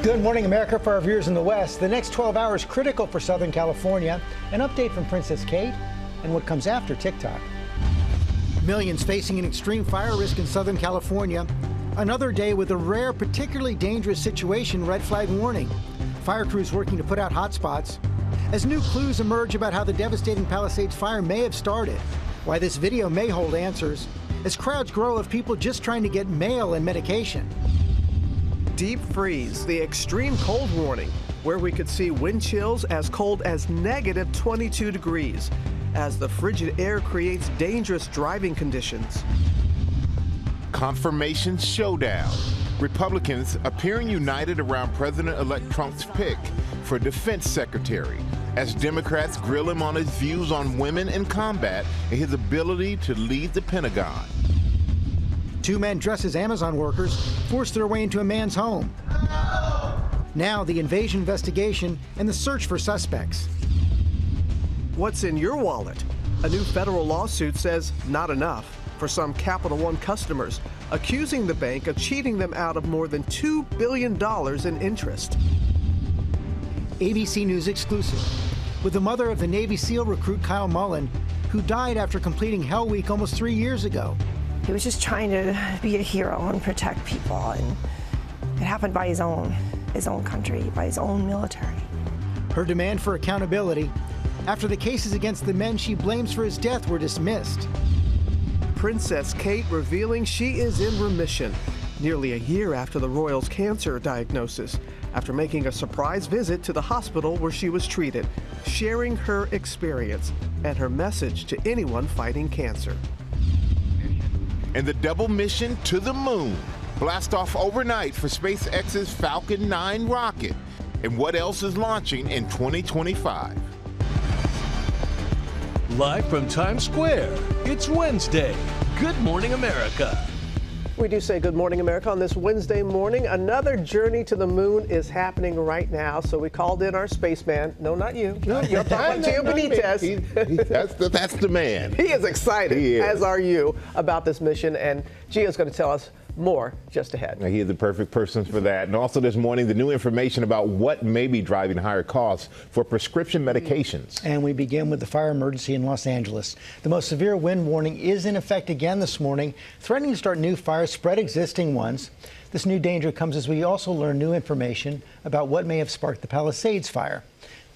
Good morning, America. For our viewers in the West, the next 12 hours critical for Southern California. An update from Princess Kate and what comes after TikTok. Millions facing an extreme fire risk in Southern California. Another day with a rare, particularly dangerous situation, red flag warning. Fire crews working to put out hot spots. As new clues emerge about how the devastating Palisades fire may have started. Why this video may hold answers. As crowds grow of people just trying to get mail and medication. Deep freeze, the extreme cold warning, where we could see wind chills as cold as negative 22 degrees, as the frigid air creates dangerous driving conditions. Confirmation showdown. Republicans appearing united around President-elect Trump's pick for defense secretary, as Democrats grill him on his views on women in combat and his ability to lead the Pentagon. Two men dressed as Amazon workers forced their way into a man's home. Now the invasion investigation and the search for suspects. What's in your wallet? A new federal lawsuit says not enough for some Capital One customers, accusing the bank of cheating them out of more than $2 billion in interest. ABC News exclusive with the mother of the Navy SEAL recruit Kyle Mullen, who died after completing Hell Week almost 3 years ago. He was just trying to be a hero and protect people, and it happened by his own country, by his own military. Her demand for accountability after the cases against the men she blames for his death were dismissed. Princess Kate revealing she is in remission, nearly a year after the royal's cancer diagnosis, after making a surprise visit to the hospital where she was treated, sharing her experience and her message to anyone fighting cancer. And the double mission to the moon. Blast off overnight for SpaceX's Falcon 9 rocket. And what else is launching in 2025? Live from Times Square, it's Wednesday. Good morning, America. We do say good morning, America, on this Wednesday morning. Another journey to the moon is happening right now, so we called in our spaceman. No, not you. No, you're talking Gio Benitez. That's the man. He is excited, as are you, about this mission, and Gio's going to tell us more just ahead. He is the perfect person for that. And also this morning, the new information about what may be driving higher costs for prescription medications. And we begin with the fire emergency in Los Angeles. The most severe wind warning is in effect again this morning, threatening to start new fires, spread existing ones. This new danger comes as we also learn new information about what may have sparked the Palisades fire.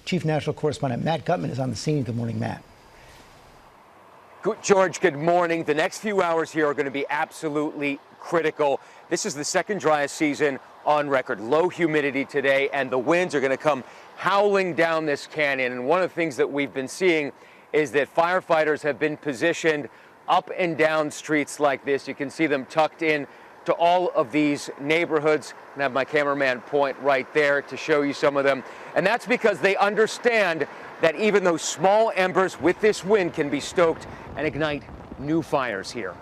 Chief National Correspondent Matt Gutman is on the scene. Good morning, Matt. George, good morning. The next few hours here are going to be absolutely critical. This is the second driest season on record. Low humidity today, and the winds are going to come howling down this canyon. And one of the things that we've been seeing is that firefighters have been positioned up and down streets like this. You can see them tucked in to all of these neighborhoods. And I have my cameraman point right there to show you some of them. And that's because they understand that even those small embers with this wind can be stoked and ignite new fires here.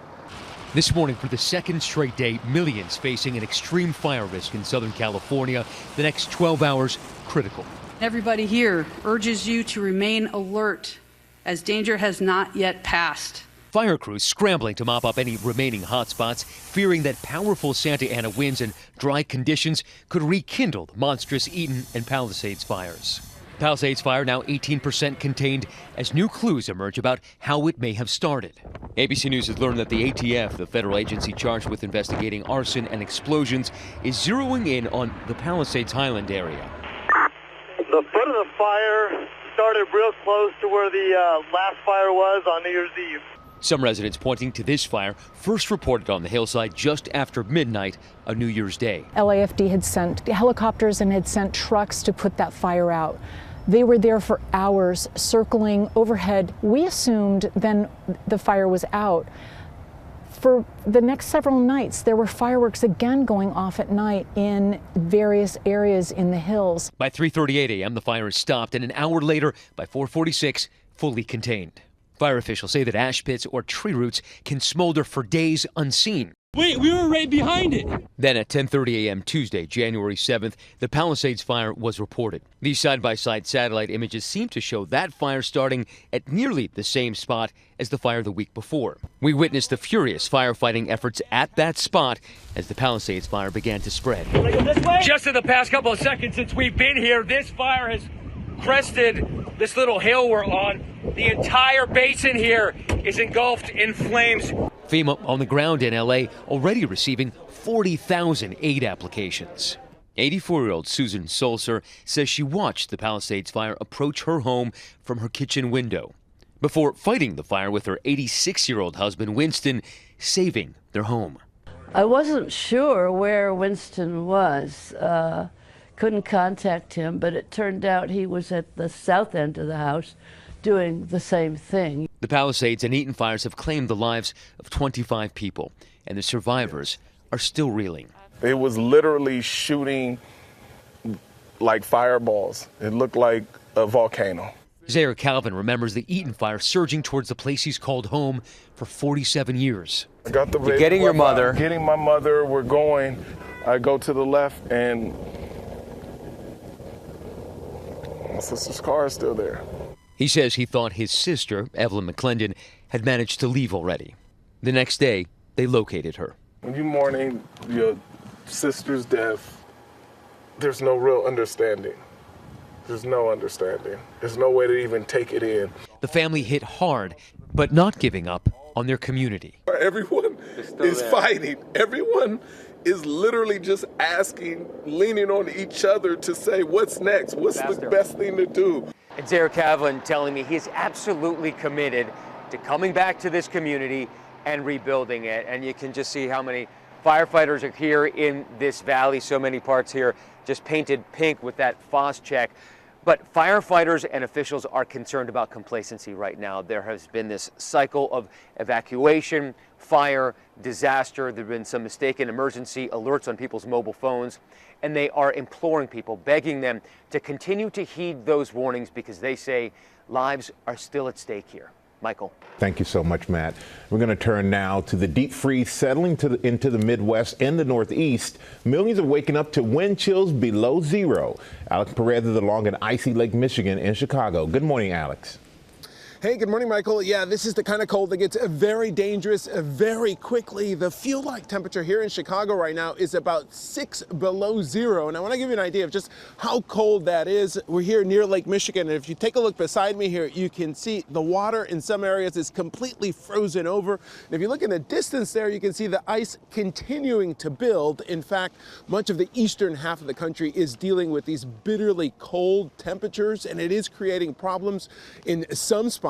This morning, for the second straight day, millions facing an extreme fire risk in Southern California. The next 12 hours, critical. Everybody here urges you to remain alert, as danger has not yet passed. Fire crews scrambling to mop up any remaining hotspots, fearing that powerful Santa Ana winds and dry conditions could rekindle the monstrous Eaton and Palisades fires. Palisades fire now 18% contained as new clues emerge about how it may have started. ABC News has learned that the ATF, the federal agency charged with investigating arson and explosions, is zeroing in on the Palisades Highland area. The foot of the fire started real close to where the last fire was on New Year's Eve. Some residents pointing to this fire, first reported on the hillside just after midnight on New Year's Day. LAFD had sent helicopters and had sent trucks to put that fire out. They were there for hours, circling overhead. We assumed then the fire was out. For the next several nights, there were fireworks again going off at night in various areas in the hills. By 3:38 a.m., the fire is stopped, and an hour later, by 4:46, fully contained. Fire officials say that ash pits or tree roots can smolder for days unseen. Wait, we were right behind it. Then at 10:30 a.m. Tuesday, January 7th, the Palisades fire was reported. These side-by-side satellite images seem to show that fire starting at nearly the same spot as the fire the week before. We witnessed the furious firefighting efforts at that spot as the Palisades fire began to spread. Just in the past couple of seconds since we've been here, this fire has crested this little hill we're on. The entire basin here is engulfed in flames. FEMA on the ground in L.A. already receiving 40,000 aid applications. 84-year-old Susan Solser says she watched the Palisades fire approach her home from her kitchen window before fighting the fire with her 86-year-old husband, Winston, saving their home. I wasn't sure where Winston was. Couldn't contact him, but it turned out he was at the south end of the house doing the same thing. The Palisades and Eaton fires have claimed the lives of 25 people, and the survivors are still reeling. It was literally shooting like fireballs. It looked like a volcano. Zaire Calvin remembers the Eaton fire surging towards the place he's called home for 47 years. I got the You're getting your mother. Getting my mother. We're going. I go to the left, and my sister's car is still there. He says he thought his sister, Evelyn McClendon, had managed to leave already. The next day, they located her. When you're mourning your sister's death, there's no real understanding. There's no understanding. There's no way to even take it in. The family hit hard, but not giving up on their community. Everyone is fighting. Everyone is literally just asking, leaning on each other to say, what's next? What's the best thing to do? And Zaire Calvin telling me he's absolutely committed to coming back to this community and rebuilding it. And you can just see how many firefighters are here in this valley. So many parts here just painted pink with that FOSS check. But firefighters and officials are concerned about complacency right now. There has been this cycle of evacuation, fire, disaster. There have been some mistaken emergency alerts on people's mobile phones. And they are imploring people, begging them to continue to heed those warnings because they say lives are still at stake here. Michael. Thank you so much, Matt. We're going to turn now to the deep freeze settling into the Midwest and the Northeast. Millions are waking up to wind chills below zero. Alex Perez is along in icy Lake Michigan in Chicago. Good morning, Alex. Hey, good morning, Michael. Yeah, this is the kind of cold that gets very dangerous very quickly. The feel-like temperature here in Chicago right now is about 6 below zero. And I want to give you an idea of just how cold that is. We're here near Lake Michigan, and if you take a look beside me here, you can see the water in some areas is completely frozen over. And if you look in the distance there, you can see the ice continuing to build. In fact, much of the eastern half of the country is dealing with these bitterly cold temperatures, and it is creating problems in some spots.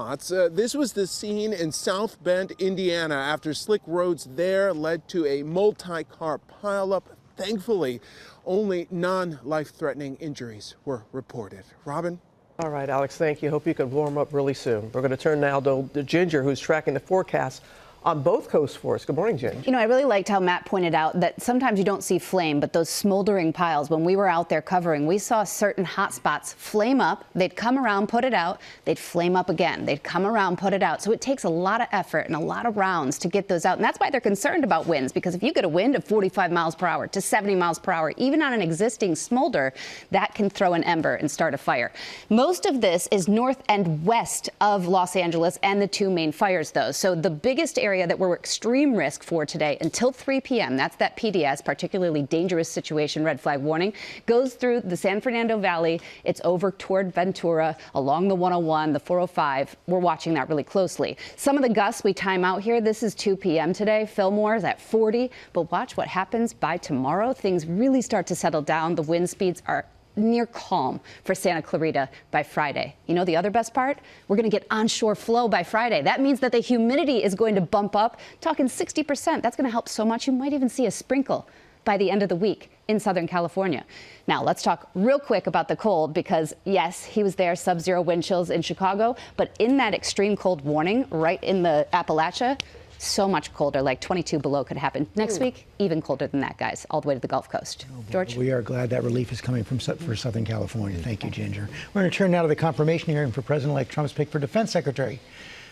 This was the scene in South Bend, Indiana, after slick roads there led to a multi-car pileup. Thankfully, only non-life-threatening injuries were reported. Robin? All right, Alex, thank you. Hope you can warm up really soon. We're going to turn now to Ginger, who's tracking the forecast on both coasts for us. Good morning, Jen. You know, I really liked how Matt pointed out that sometimes you don't see flame, but those smoldering piles, when we were out there covering, we saw certain hot spots flame up. They'd come around, put it out. They'd flame up again. They'd come around, put it out. So it takes a lot of effort and a lot of rounds to get those out. And that's why they're concerned about winds, because if you get a wind of 45 miles per hour to 70 miles per hour, even on an existing smolder, that can throw an ember and start a fire. Most of this is north and west of Los Angeles and the two main fires, though. So the biggest area that we're extreme risk for today until 3 p.m., that's that PDS, particularly dangerous situation red flag warning, goes through the San Fernando Valley. It's over toward Ventura, along the 101, the 405. We're watching that really closely. Some of the gusts we time out here, this is 2 p.m. today. Fillmore is at 40, but watch what happens by tomorrow. Things really start to settle down. The wind speeds are near calm for Santa Clarita by Friday. You know the other best part? We're going to get onshore flow by Friday. That means that the humidity is going to bump up, talking 60%. That's going to help so much you might even see a sprinkle by the end of the week in Southern California. Now, let's talk real quick about the cold because, yes, he was there, sub-zero wind chills in Chicago, but in that extreme cold warning right in the Appalachia, so much colder, like 22 below could happen. Next week, even colder than that, guys, all the way to the Gulf Coast. George? We are glad that relief is coming for Southern California. Thank you, Ginger. We're going to turn now to the confirmation hearing for President-elect Trump's pick for Defense Secretary.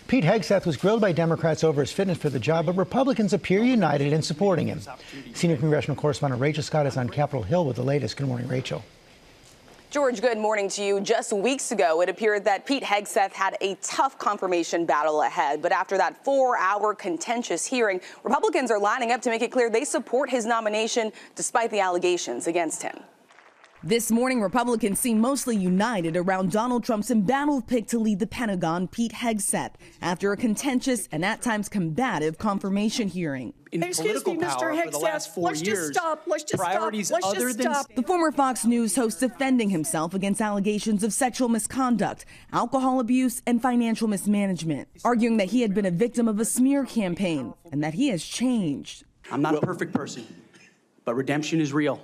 Pete Hegseth was grilled by Democrats over his fitness for the job, but Republicans appear united in supporting him. Senior congressional correspondent Rachel Scott is on Capitol Hill with the latest. Good morning, Rachel. George, good morning to you. Just weeks ago, it appeared that Pete Hegseth had a tough confirmation battle ahead. But after that 4-hour contentious hearing, Republicans are lining up to make it clear they support his nomination despite the allegations against him. This morning, Republicans seem mostly united around Donald Trump's embattled pick to lead the Pentagon, Pete Hegseth, after a contentious and at times combative confirmation hearing. Excuse me, Mr. Hegseth, let's just stop. Let's just stop. The former Fox News host defending himself against allegations of sexual misconduct, alcohol abuse, and financial mismanagement, arguing that he had been a victim of a smear campaign and that he has changed. I'm not a perfect person, but redemption is real.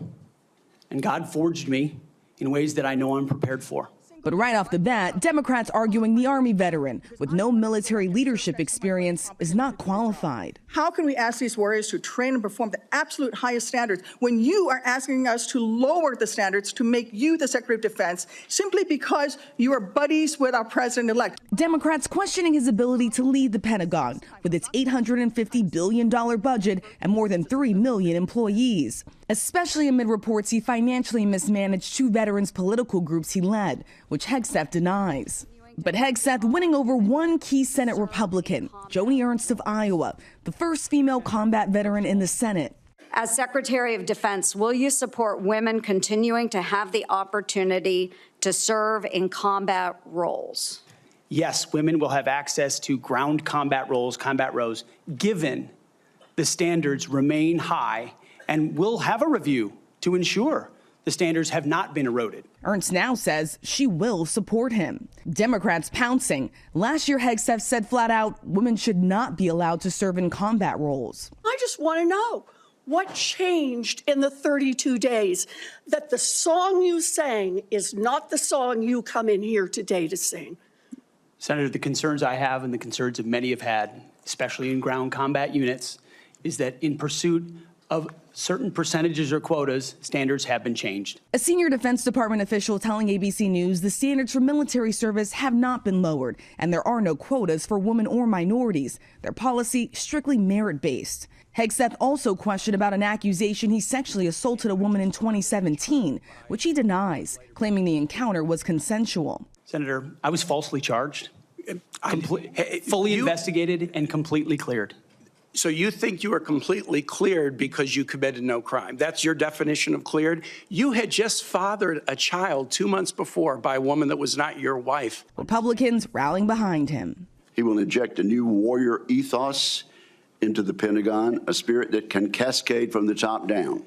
And God forged me in ways that I know I'm prepared for. But right off the bat, Democrats arguing the Army veteran with no military leadership experience is not qualified. How can we ask these warriors to train and perform the absolute highest standards when you are asking us to lower the standards to make you the Secretary of Defense simply because you are buddies with our president-elect? Democrats questioning his ability to lead the Pentagon with its $850 billion budget and more than 3 million employees, especially amid reports he financially mismanaged 2 veterans' political groups he led, which Hegseth denies. But Hegseth winning over one key Senate Republican, Joni Ernst of Iowa, the first female combat veteran in the Senate. As Secretary of Defense, will you support women continuing to have the opportunity to serve in combat roles? Yes, women will have access to ground combat roles, given the standards remain high, and we'll have a review to ensure the standards have not been eroded. Ernst now says she will support him. Democrats pouncing. Last year, Hegseth said flat out, women should not be allowed to serve in combat roles. I just want to know what changed in the 32 days that the song you sang is not the song you come in here today to sing. Senator, the concerns I have and the concerns of many have had, especially in ground combat units, is that in pursuit of certain percentages or quotas, standards have been changed. A senior Defense Department official telling ABC News the standards for military service have not been lowered, and there are no quotas for women or minorities. Their policy strictly merit-based. Hegseth also questioned about an accusation he sexually assaulted a woman in 2017, which he denies, claiming the encounter was consensual. Senator, I was falsely charged, fully investigated, and completely cleared. So you think you were completely cleared because you committed no crime? That's your definition of cleared? You had just fathered a child 2 months before by a woman that was not your wife. Republicans rallying behind him. He will inject a new warrior ethos into the Pentagon, a spirit that can cascade from the top down.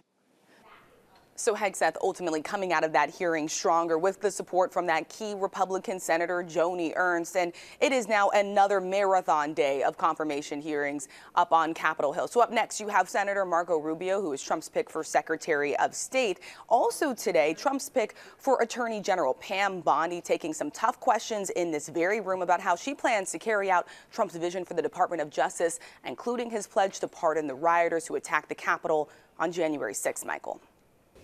So Hegseth ultimately coming out of that hearing stronger with the support from that key Republican Senator Joni Ernst. And it is now another marathon day of confirmation hearings up on Capitol Hill. So up next, you have Senator Marco Rubio, who is Trump's pick for Secretary of State. Also today, Trump's pick for Attorney General Pam Bondi taking some tough questions in this very room about how she plans to carry out Trump's vision for the Department of Justice, including his pledge to pardon the rioters who attacked the Capitol on January 6th, Michael.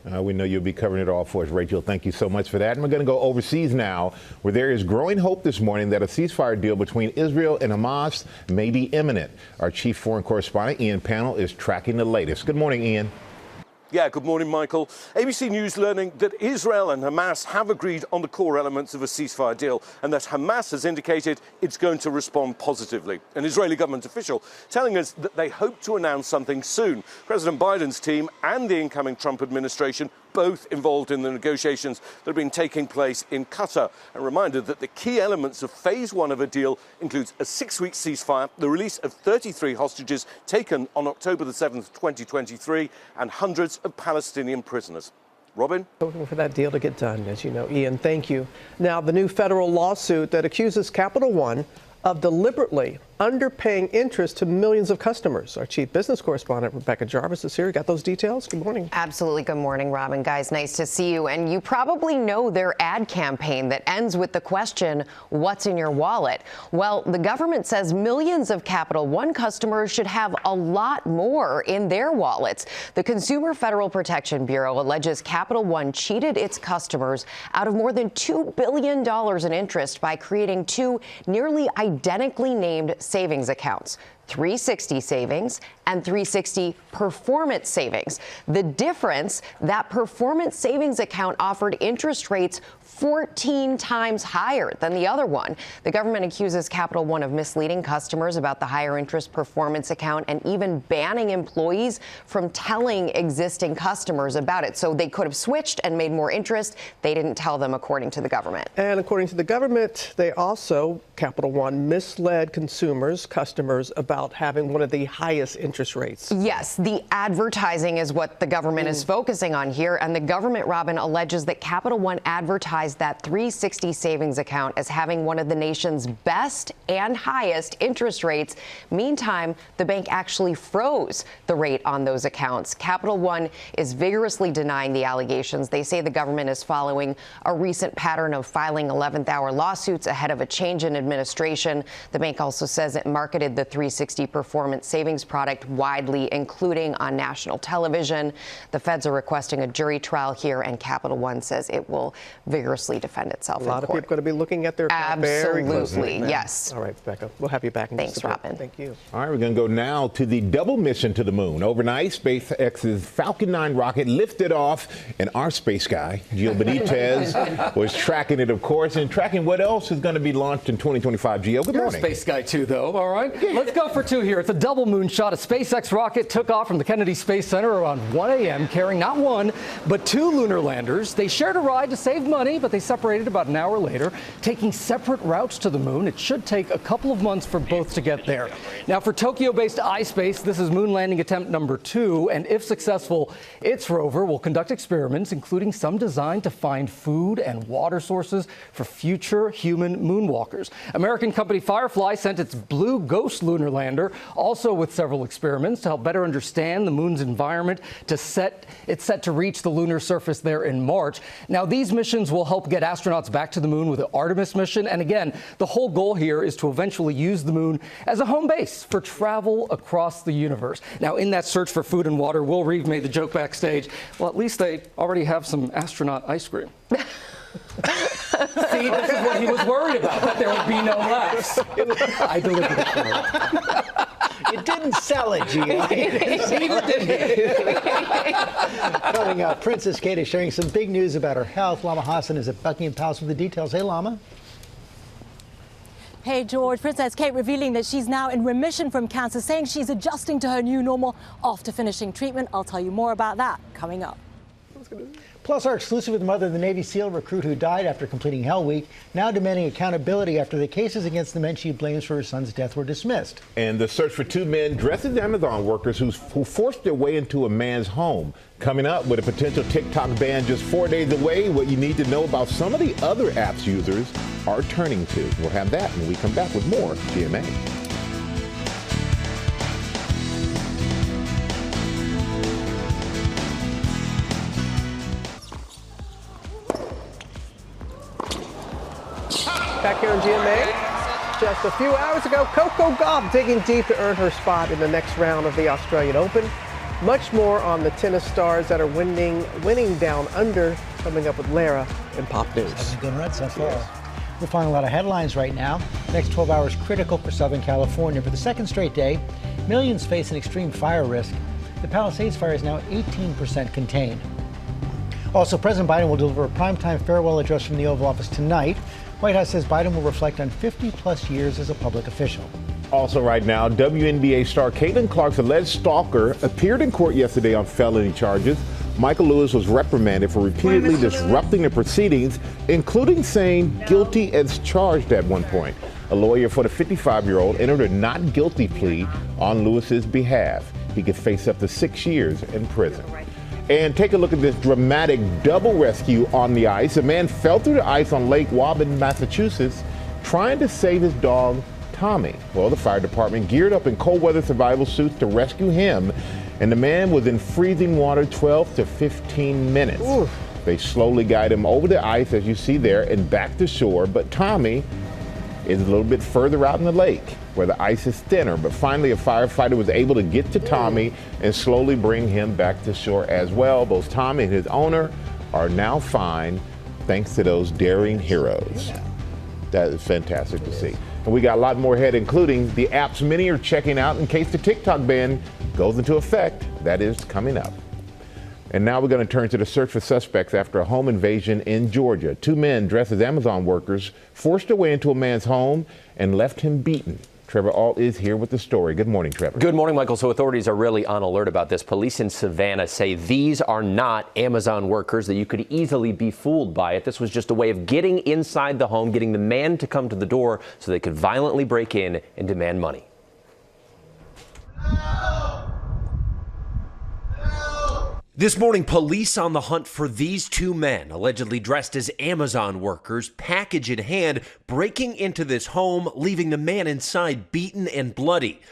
We know you'll be covering it all for us, Rachel. Thank you so much for that. And we're going to go overseas now, where there is growing hope this morning that a ceasefire deal between Israel and Hamas may be imminent. Our chief foreign correspondent, Ian Pannell, is tracking the latest. Good morning, Ian. Yeah, good morning, Michael. ABC News learning that Israel and Hamas have agreed on the core elements of a ceasefire deal and that Hamas has indicated it's going to respond positively. An Israeli government official telling us that they hope to announce something soon. President Biden's team and the incoming Trump administration both involved in the negotiations that have been taking place in Qatar, and reminded that the key elements of phase 1 of a deal includes a 6-week ceasefire, the release of 33 hostages taken on October the 7th, 2023, and hundreds of Palestinian prisoners. Robin? Hoping for that deal to get done, as you know. Ian, thank you. Now, the new federal lawsuit that accuses Capital One of deliberately underpaying interest to millions of customers. Our chief business correspondent, Rebecca Jarvis, is here. Got those details? Good morning. Absolutely. Good morning, Robin. Guys, nice to see you. And you probably know their ad campaign that ends with the question, what's in your wallet? Well, the government says millions of Capital One customers should have a lot more in their wallets. The Consumer Federal Protection Bureau alleges Capital One cheated its customers out of more than $2 billion in interest by creating 2 nearly identical identically named savings accounts. 360 Savings and 360 Performance Savings. The difference, that Performance Savings account offered interest rates 14 times higher than the other one. The government accuses Capital One of misleading customers about the higher interest performance account and even banning employees from telling existing customers about it. So they could have switched and made more interest. They didn't tell them, according to the government. And according to the government, they also, Capital One, misled customers about having one of the highest interest rates. Yes, the advertising is what the government is focusing on here. And the government, Robin, alleges that Capital One advertised that 360 savings account as having one of the nation's best and highest interest rates. Meantime, the bank actually froze the rate on those accounts. Capital One is vigorously denying the allegations. They say the government is following a recent pattern of filing 11th-hour lawsuits ahead of a change in administration. The bank also says it marketed the 360 performance savings product widely, including on national television. The feds are requesting a jury trial here, and Capital One says it will vigorously defend itself in court. A lot of people are going to be looking at their account very closely. Absolutely, yes. All right, Becca, we'll have you back in Thanks, just a bit. Robin. Thank you. All right, we're going to go now to the double mission to the moon. Overnight, SpaceX's Falcon 9 rocket lifted off, and our space guy, Gio Benitez, was tracking it, of course, and tracking what else is going to be launched in 2025. Gio, good morning. You're a space guy, too, though, all right? Let's go for two here. It's a double moonshot. A SpaceX rocket took off from the Kennedy Space Center around 1 a.m., carrying not one, but two lunar landers. They shared a ride to save money, but they separated about an hour later, taking separate routes to the moon. It should take a couple of months for both to get there. Now, for Tokyo-based iSpace, this is moon landing attempt number 2, and if successful, its rover will conduct experiments, including some designed to find food and water sources for future human moonwalkers. American company Firefly sent its Blue Ghost lunar lander, also with several experiments to help better understand the moon's environment. It's set to reach the lunar surface there in March. Now, these missions will help get astronauts back to the moon with the Artemis mission. And again, the whole goal here is to eventually use the moon as a home base for travel across the universe. Now, in that search for food and water, Will Reeve made the joke backstage, well, at least they already have some astronaut ice cream. See, this is what he was worried about, that there would be no laughs. I delivered it. You didn't sell it, Gio. Coming up, Princess Kate is sharing some big news about her health. Lama Hassan is at Buckingham Palace with the details. Hey, Lama. Hey, George. Princess Kate revealing that she's now in remission from cancer, saying she's adjusting to her new normal after finishing treatment. I'll tell you more about that coming up. Plus, our exclusive with the mother of the Navy SEAL recruit who died after completing Hell Week, now demanding accountability after the cases against the men she blames for her son's death were dismissed. And the search for two men dressed as Amazon workers who forced their way into a man's home. Coming up with a potential TikTok ban just 4 days away, what you need to know about some of the other apps users are turning to. We'll have that when we come back with more GMA. Back here on GMA, just a few hours ago, Coco Gauff digging deep to earn her spot in the next round of the Australian Open. Much more on the tennis stars that are winning down under. Coming up with Lara in Pop News. That's a good run so far. Yes. We're finding a lot of headlines right now. Next 12 hours critical for Southern California. For the second straight day, millions face an extreme fire risk. The Palisades fire is now 18% contained. Also, President Biden will deliver a primetime farewell address from the Oval Office tonight. White House says Biden will reflect on 50-plus years as a public official. Also right now, WNBA star Caitlin Clark's alleged stalker appeared in court yesterday on felony charges. Michael Lewis was reprimanded for repeatedly disrupting the proceedings, including saying guilty as charged at one point. A lawyer for the 55-year-old entered a not guilty plea on Lewis's behalf. He could face up to 6 years in prison. And take a look at this dramatic double rescue on the ice. A man fell through the ice on Lake Waban, Massachusetts, trying to save his dog, Tommy. Well, the fire department geared up in cold weather survival suits to rescue him, and the man was in freezing water 12 to 15 minutes. Oof. They slowly guide him over the ice, as you see there, and back to shore, but Tommy is a little bit further out in the lake where the ice is thinner. But finally, a firefighter was able to get to Tommy and slowly bring him back to shore as well. Both Tommy and his owner are now fine thanks to those daring heroes. That is fantastic to see. And we got a lot more ahead, including the apps many are checking out in case the TikTok ban goes into effect. That is coming up. And now we're going to turn to the search for suspects after a home invasion in Georgia. 2 men dressed as Amazon workers forced their way into a man's home and left him beaten. Trevor Ault is here with the story. Good morning, Trevor. Good morning, Michael. So authorities are really on alert about this. Police in Savannah say these are not Amazon workers, that you could easily be fooled by it. This was just a way of getting inside the home, getting the man to come to the door so they could violently break in and demand money. This morning, police on the hunt for these 2 men, allegedly dressed as Amazon workers, package in hand, breaking into this home, leaving the man inside beaten and bloody.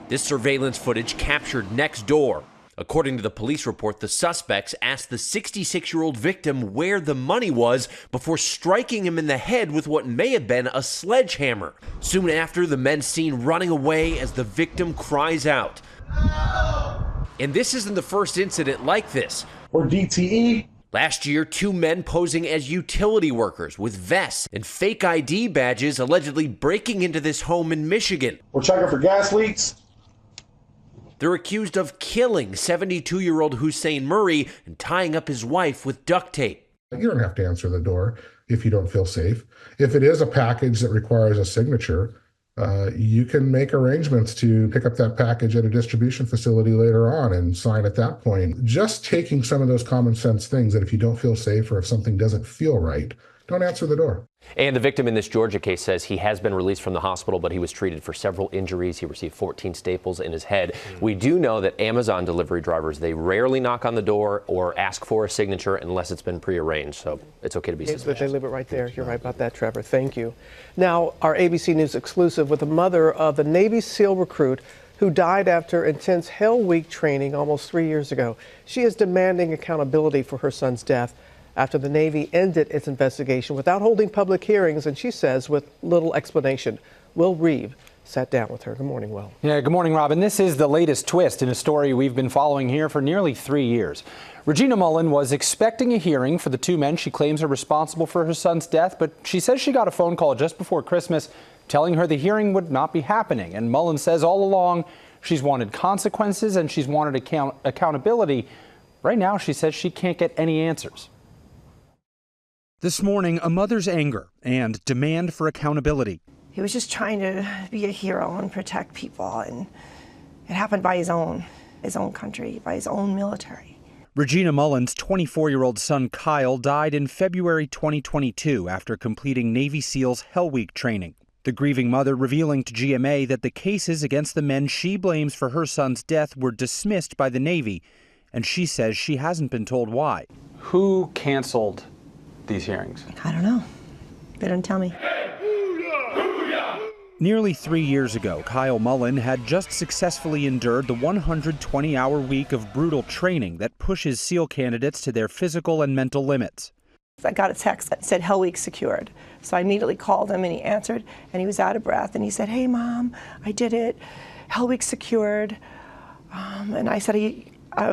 This surveillance footage captured next door. According to the police report, the suspects asked the 66-year-old victim where the money was before striking him in the head with what may have been a sledgehammer. Soon after, the men seen running away as the victim cries out. And this isn't the first incident like this. Or DTE. Last year, 2 men posing as utility workers with vests and fake ID badges allegedly breaking into this home in Michigan. We're checking for gas leaks. They're accused of killing 72-year-old Hussein Murray and tying up his wife with duct tape. You don't have to answer the door if you don't feel safe. If it is a package that requires a signature, you can make arrangements to pick up that package at a distribution facility later on and sign at that point. Just taking some of those common sense things that if you don't feel safe or if something doesn't feel right, don't answer the door. And the victim in this Georgia case says he has been released from the hospital, but he was treated for several injuries. He received 14 staples in his head. We do know that Amazon delivery drivers, they rarely knock on the door or ask for a signature unless it's been prearranged. So it's okay to be suspicious. But they leave it right there. You're right about that, Trevor. Thank you. Now, our ABC News exclusive with the mother of the Navy SEAL recruit who died after intense Hell Week training almost 3 years ago. She is demanding accountability for her son's death after the Navy ended its investigation without holding public hearings, and she says with little explanation. Will Reeve sat down with her. Good morning, Will. Yeah, good morning, Robin. This is the latest twist in a story we've been following here for nearly 3 years. Regina Mullen was expecting a hearing for the 2 men she claims are responsible for her son's death, but she says she got a phone call just before Christmas telling her the hearing would not be happening. And Mullen says all along she's wanted consequences and she's wanted accountability. Right now, she says she can't get any answers. This morning, a mother's anger and demand for accountability. He was just trying to be a hero and protect people, and it happened by his own country, by his own military. Regina Mullen's 24-year-old son Kyle died in February 2022 after completing Navy SEALs Hell Week training. The grieving mother revealing to GMA that the cases against the men she blames for her son's death were dismissed by the Navy, and she says she hasn't been told why. Who canceled these hearings? I don't know. They didn't tell me. Nearly 3 years ago, Kyle Mullen had just successfully endured the 120-hour week of brutal training that pushes SEAL candidates to their physical and mental limits. I got a text that said Hell Week secured. So I immediately called him and he answered and he was out of breath and he said, "Hey Mom, I did it. Hell Week secured." And I said,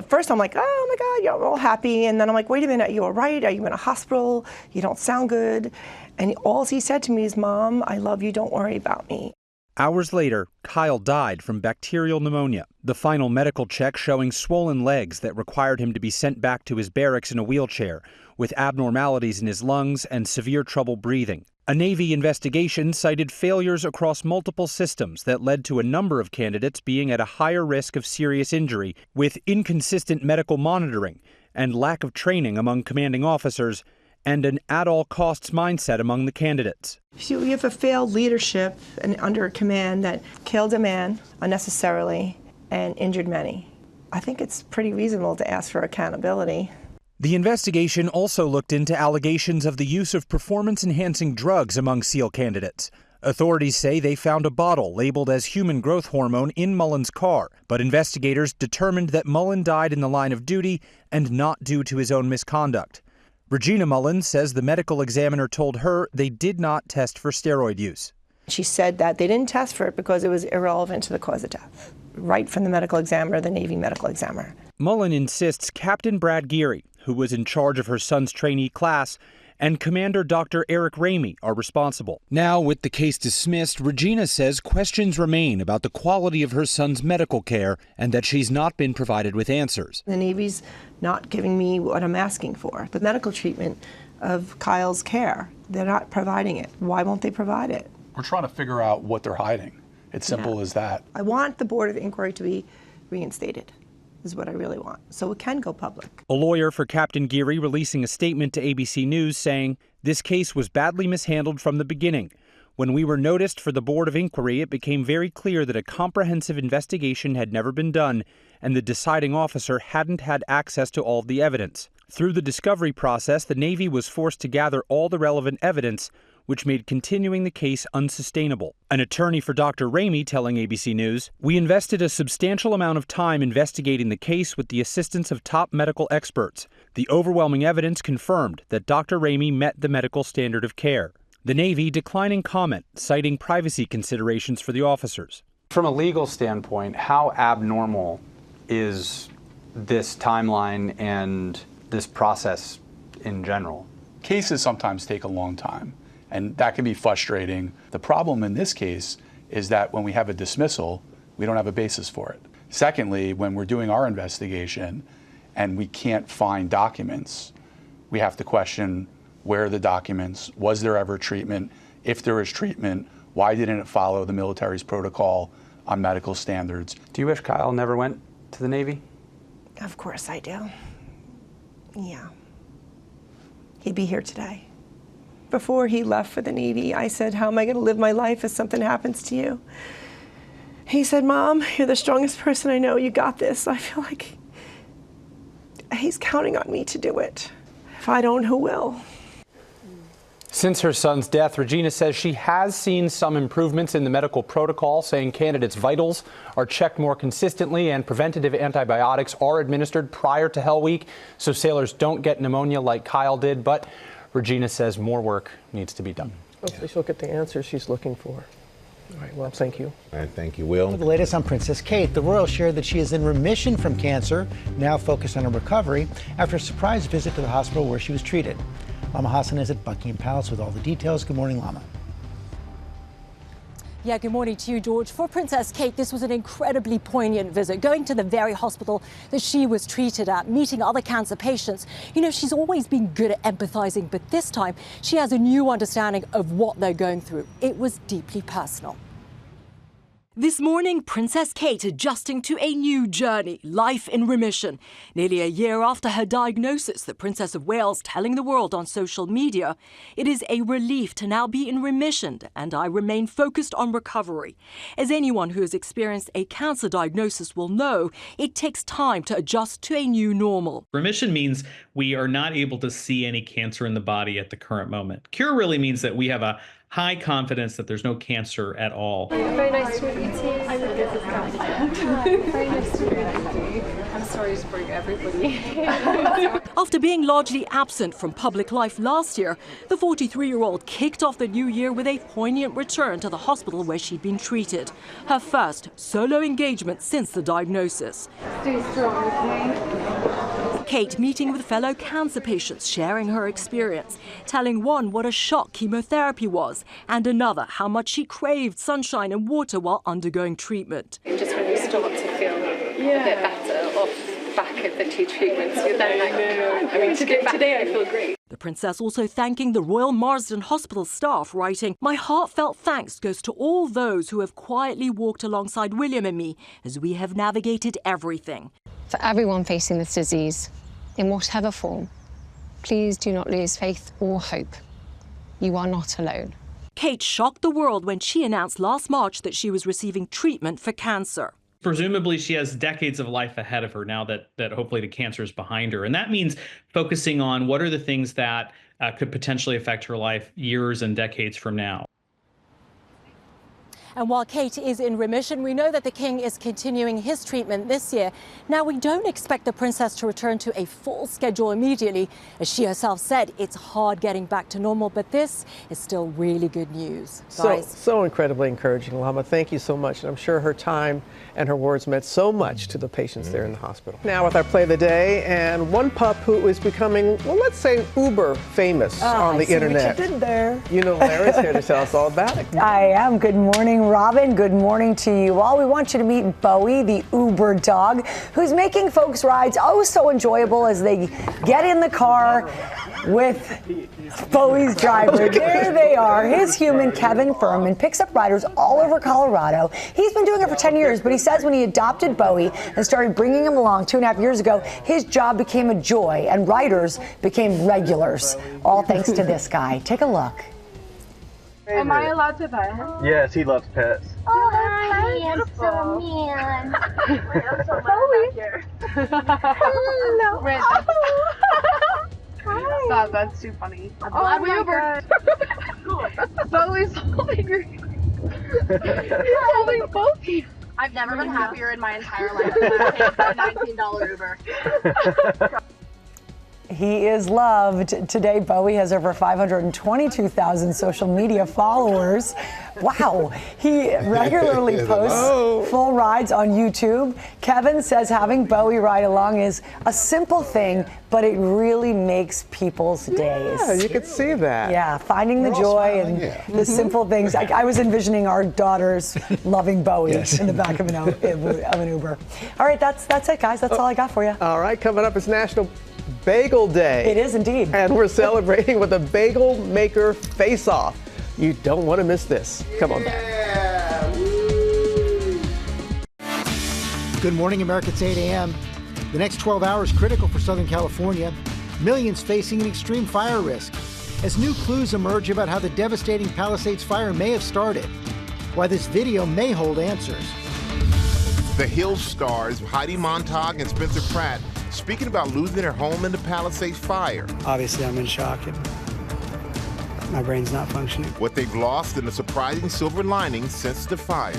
first I'm like, "Oh my God, you're all happy." And then I'm like, "Wait a minute, are you all right? Are you in a hospital? You don't sound good." And all he said to me is, "Mom, I love you, don't worry about me." Hours later, Kyle died from bacterial pneumonia, the final medical check showing swollen legs that required him to be sent back to his barracks in a wheelchair, with abnormalities in his lungs and severe trouble breathing. A Navy investigation cited failures across multiple systems that led to a number of candidates being at a higher risk of serious injury, with inconsistent medical monitoring and lack of training among commanding officers, and an at-all-costs mindset among the candidates. You have a failed leadership and under a command that killed a man unnecessarily and injured many. I think it's pretty reasonable to ask for accountability. The investigation also looked into allegations of the use of performance-enhancing drugs among SEAL candidates. Authorities say they found a bottle labeled as human growth hormone in Mullen's car, but investigators determined that Mullen died in the line of duty and not due to his own misconduct. Regina Mullen says the medical examiner told her they did not test for steroid use. She said that they didn't test for it because it was irrelevant to the cause of death. Right from the medical examiner, the Navy medical examiner. Mullen insists Captain Brad Geary, who was in charge of her son's trainee class, and Commander Dr. Eric Ramey are responsible. Now, with the case dismissed, Regina says questions remain about the quality of her son's medical care and that she's not been provided with answers. The Navy's not giving me what I'm asking for, the medical treatment of Kyle's care. They're not providing it. Why won't they provide it? We're trying to figure out what they're hiding. It's simple as that. I want the Board of Inquiry to be reinstated, is what I really want, so it can go public. A lawyer for Captain Geary releasing a statement to ABC News saying, "This case was badly mishandled from the beginning. When we were noticed for the Board of Inquiry, it became very clear that a comprehensive investigation had never been done, and the deciding officer hadn't had access to all of the evidence. Through the discovery process, the Navy was forced to gather all the relevant evidence, which made continuing the case unsustainable." An attorney for Dr. Ramey telling ABC News, "We invested a substantial amount of time investigating the case with the assistance of top medical experts. The overwhelming evidence confirmed that Dr. Ramey met the medical standard of care." The Navy declining comment, citing privacy considerations for the officers. From a legal standpoint, how abnormal is this timeline and this process in general? Cases sometimes take a long time, and that can be frustrating. The problem in this case is that when we have a dismissal, we don't have a basis for it. Secondly, when we're doing our investigation and we can't find documents, we have to question where are the documents, was there ever treatment, if there is treatment, why didn't it follow the military's protocol on medical standards. Do you wish Kyle never went to the Navy? Of course I do. Yeah. He'd be here today. Before he left for the Navy, I said, how am I going to live my life if something happens to you? He said, Mom, you're the strongest person I know. You got this. I feel like he's counting on me to do it. If I don't, who will? Since her son's death, Regina says she has seen some improvements in the medical protocol, saying candidates' vitals are checked more consistently and preventative antibiotics are administered prior to Hell Week so sailors don't get pneumonia like Kyle did. But Regina says more work needs to be done. Hopefully she'll get the answers she's looking for. All right, well, thank you. All right, thank you, Will. For the latest on Princess Kate, the royal shared that she is in remission from cancer, now focused on her recovery after a surprise visit to the hospital where she was treated. Lama Hassan is at Buckingham Palace with all the details. Good morning, Lama. Yeah, good morning to you, George. For Princess Kate, this was an incredibly poignant visit, going to the very hospital that she was treated at, meeting other cancer patients. You know, she's always been good at empathizing, but this time she has a new understanding of what they're going through. It was deeply personal. This morning, Princess Kate adjusting to a new journey, life in remission. Nearly a year after her diagnosis, the Princess of Wales telling the world on social media, "It is a relief to now be in remission and I remain focused on recovery." As anyone who has experienced a cancer diagnosis will know, it takes time to adjust to a new normal. Remission means we are not able to see any cancer in the body at the current moment. Cure really means that we have a high confidence that there's no cancer at all. Very nice to meet you too. I'm the business guy. Very nice to meet you. I'm sorry to bring everybody. After being largely absent from public life last year, the 43-year-old kicked off the new year with a poignant return to the hospital where she'd been treated. Her first solo engagement since the diagnosis. Stay strong, okay? Kate meeting with fellow cancer patients, sharing her experience, telling one what a shock chemotherapy was, and another how much she craved sunshine and water while undergoing treatment. Just when you start to feel a bit better off back of the two treatments, you're then like, I mean, today I feel great. The princess also thanking the Royal Marsden Hospital staff, writing, "My heartfelt thanks goes to all those who have quietly walked alongside William and me as we have navigated everything." For everyone facing this disease, in whatever form, please do not lose faith or hope. You are not alone. Kate shocked the world when she announced last March that she was receiving treatment for cancer. Presumably she has decades of life ahead of her now that hopefully the cancer is behind her. And that means focusing on what are the things that could potentially affect her life years and decades from now. And while Kate is in remission, we know that the king is continuing his treatment this year. Now, we don't expect the princess to return to a full schedule immediately. As she herself said, it's hard getting back to normal, but this is still really good news. So incredibly encouraging, Lama. Thank you so much. And I'm sure her time and her words meant so much to the patients there in the hospital. Now with our play of the day, and one pup who is becoming, well, let's say uber famous on the internet. What you did there. You know, Larry's here to tell us all about it. I am. Good morning, Robin. Good morning to you all. We want you to meet Bowie, the Uber dog, who's making folks' rides oh so enjoyable as they get in the car with Bowie's driver. There they are. His human, Kevin Furman, picks up riders all over Colorado. He's been doing it for 10 years, but he says when he adopted Bowie and started bringing him along 2.5 years ago, his job became a joy and riders became regulars. All thanks to this guy. Take a look. Am I allowed to pet him? Yes, he loves pets. Oh, hi, I'm so mean. Hello. Wait, stop, that's too funny. I'm glad we Ubered. Bowie's holding your... You're holding both of you. I've never been happier in my entire life than I paid for a $19 Uber. He is loved. Today, Bowie has over 522,000 social media followers. Wow. He regularly posts full rides on YouTube. Kevin says having Bowie ride along is a simple thing, but it really makes people's days. Yeah, you could see that. Yeah, finding the joy and the simple things. I was envisioning our daughters loving Bowie in the back of an Uber. All right, that's it, guys. That's all I got for you. All right, coming up is National Bagel Day. It is indeed. And we're celebrating with a Bagel Maker Face-Off. You don't want to miss this. Come on back. Good morning, America. It's 8 a.m. The next 12 hours critical for Southern California. Millions facing an extreme fire risk as new clues emerge about how the devastating Palisades fire may have started. Why this video may hold answers. The Hill stars Heidi Montag and Spencer Pratt speaking about losing their home in the Palisades fire. Obviously, I'm in shock and my brain's not functioning. What they've lost and the surprising silver lining since the fires.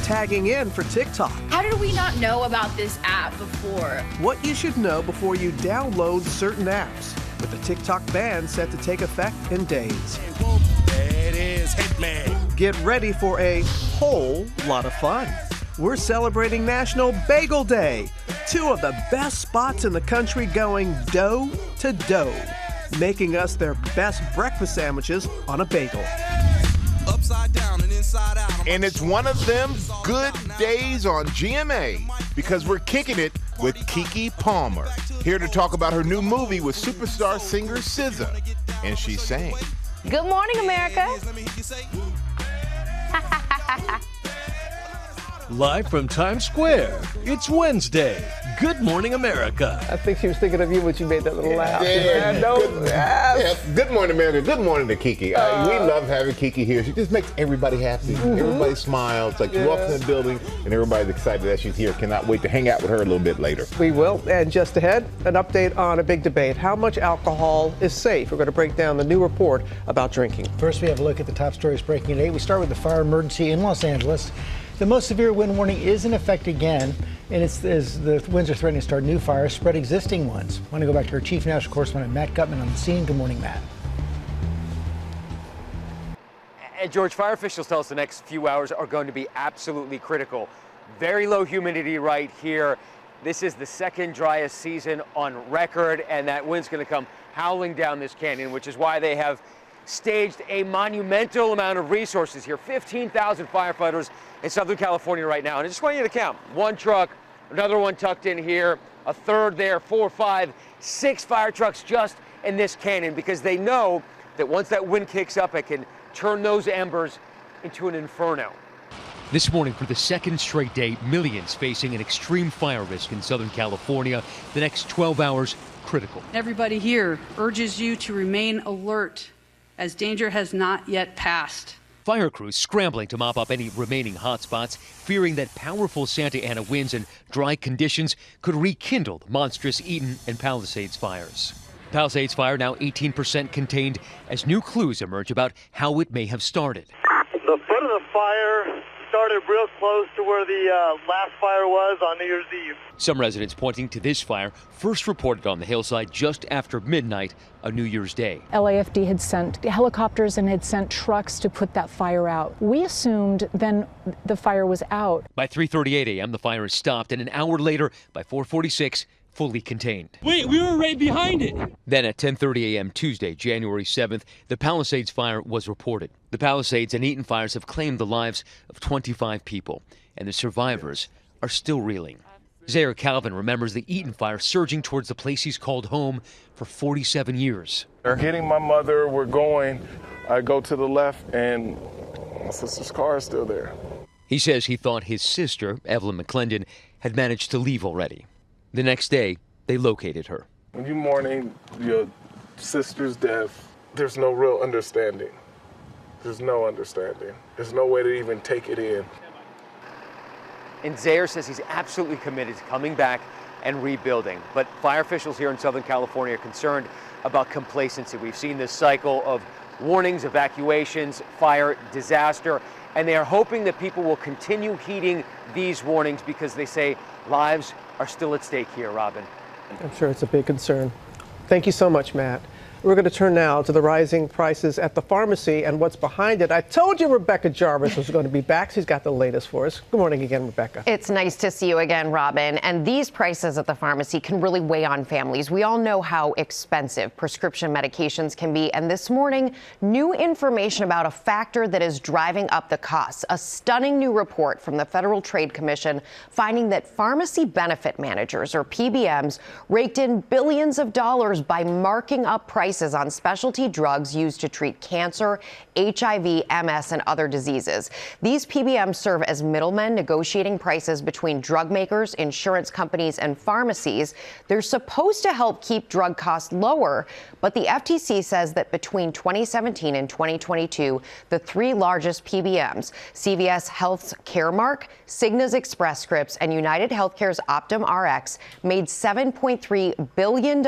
Tagging in for TikTok. How did we not know about this app before? What you should know before you download certain apps, with the TikTok ban set to take effect in days. It is Hitman. Get ready for a whole lot of fun. We're celebrating National Bagel Day. 2 of the best spots in the country going dough to dough, making us their best breakfast sandwiches on a bagel. Upside down and inside out. And it's one of them good days on GMA because we're kicking it with Keke Palmer. Here to talk about her new movie with superstar singer SZA. And she's saying, Good morning, America. Live from Times Square, it's Wednesday. Good morning, America. I think she was thinking of you when she made that little laugh. Good morning, America. Good morning to Keke. We love having Keke here. She just makes everybody happy. Everybody smiles. Like she walks in the building and everybody's excited that she's here. Cannot wait to hang out with her a little bit later. We will. And just ahead, an update on a big debate. How much alcohol is safe? We're going to break down the new report about drinking. First, we have a look at the top stories breaking at 8. We start with the fire emergency in Los Angeles. The most severe wind warning is in effect again, and it's as the winds are threatening to start new fires, spread existing ones. I want to go back to our chief national correspondent, Matt Gutman, on the scene. Good morning, Matt. And George, fire officials tell us the next few hours are going to be absolutely critical. Very low humidity right here. This is the second driest season on record, and that wind's going to come howling down this canyon, which is why they have staged a monumental amount of resources here. 15,000 firefighters in Southern California right now. And I just want you to count. 1 truck, another one tucked in here, a third there, 4, 5, 6 fire trucks just in this canyon, because they know that once that wind kicks up, it can turn those embers into an inferno. This morning, for the second straight day, millions facing an extreme fire risk in Southern California. The next 12 hours, critical. Everybody here urges you to remain alert, as danger has not yet passed. Fire crews scrambling to mop up any remaining hot spots, fearing that powerful Santa Ana winds and dry conditions could rekindle the monstrous Eaton and Palisades fires. Palisades fire now 18% contained as new clues emerge about how it may have started. The fire started real close to where the last fire was on New Year's Eve. Some residents pointing to this fire first reported on the hillside just after midnight on New Year's Day. LAFD had sent helicopters and had sent trucks to put that fire out. We assumed then the fire was out. By 3:38 a.m., the fire is stopped, and an hour later, by 4:46, fully contained. Wait, we were right behind it. Then at 10:30 a.m. Tuesday, January 7th, the Palisades fire was reported. The Palisades and Eaton fires have claimed the lives of 25 people, and the survivors are still reeling. Zaire Calvin remembers the Eaton fire surging towards the place he's called home for 47 years. They're hitting my mother. We're going. I go to the left, and my sister's car is still there. He says he thought his sister, Evelyn McClendon, had managed to leave already. The next day, they located her. When you're mourning your sister's death, there's no real understanding. There's no understanding. There's no way to even take it in. And Zaire says he's absolutely committed to coming back and rebuilding. But fire officials here in Southern California are concerned about complacency. We've seen this cycle of warnings, evacuations, fire, disaster, and they are hoping that people will continue heeding these warnings because they say lives are still at stake here, Robin. I'm sure it's a big concern. Thank you so much, Matt. We're going to turn now to the rising prices at the pharmacy and what's behind it. I told you Rebecca Jarvis was going to be back. She's got the latest for us. Good morning again, Rebecca. It's nice to see you again, Robin. And these prices at the pharmacy can really weigh on families. We all know how expensive prescription medications can be. And this morning, new information about a factor that is driving up the costs. A stunning new report from the Federal Trade Commission finding that pharmacy benefit managers, or PBMs, raked in billions of dollars by marking up prices on specialty drugs used to treat cancer, HIV, MS, and other diseases. These PBMs serve as middlemen negotiating prices between drug makers, insurance companies, and pharmacies. They're supposed to help keep drug costs lower, but the FTC says that between 2017 and 2022, the three largest PBMs, CVS Health's Caremark, Cigna's Express Scripts, and United Healthcare's Optum Rx, made $7.3 billion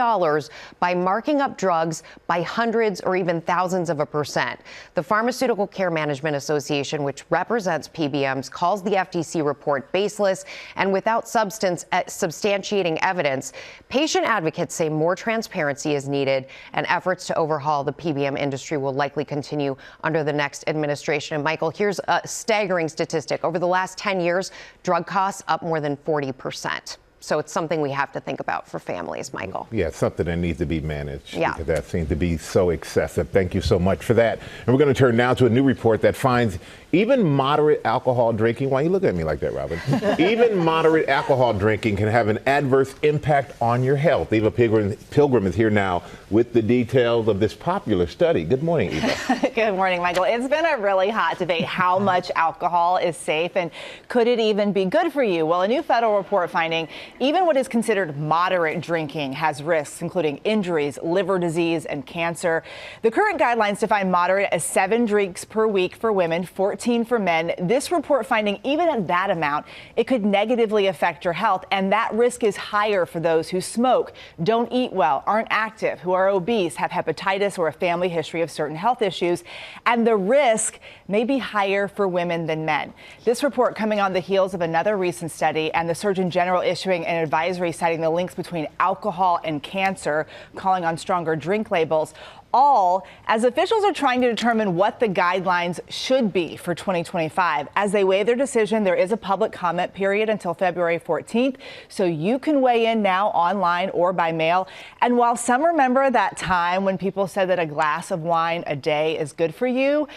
by marking up drugs by hundreds or even thousands of %. The Pharmaceutical Care Management Association, which represents PBMs, calls the FTC report baseless and without substantiating evidence. Patient advocates say more transparency is needed, and efforts to overhaul the PBM industry will likely continue under the next administration. And Michael, here's a staggering statistic. Over the last 10 years, drug costs up more than 40%. So it's something we have to think about for families, Michael. Yeah, it's something that needs to be managed. Yeah. Because that seems to be so excessive. Thank you so much for that. And we're going to turn now to a new report that finds even moderate alcohol drinking, why you look at me like that, Robin? Even moderate alcohol drinking can have an adverse impact on your health. Eva Pilgrim is here now with the details of this popular study. Good morning, Eva. Good morning, Michael. It's been a really hot debate how much alcohol is safe and could it even be good for you? Well, a new federal report finding even what is considered moderate drinking has risks, including injuries, liver disease, and cancer. The current guidelines define moderate as 7 drinks per week for women, 14 for men. This report finding even at that amount, it could negatively affect your health, and that risk is higher for those who smoke, don't eat well, aren't active, who are obese, have hepatitis, or a family history of certain health issues, and the risk may be higher for women than men. This report coming on the heels of another recent study and the Surgeon General issuing an advisory citing the links between alcohol and cancer, calling on stronger drink labels, all as officials are trying to determine what the guidelines should be for 2025. As they weigh their decision, there is a public comment period until February 14th, so you can weigh in now online or by mail. And while some remember that time when people said that a glass of wine a day is good for you,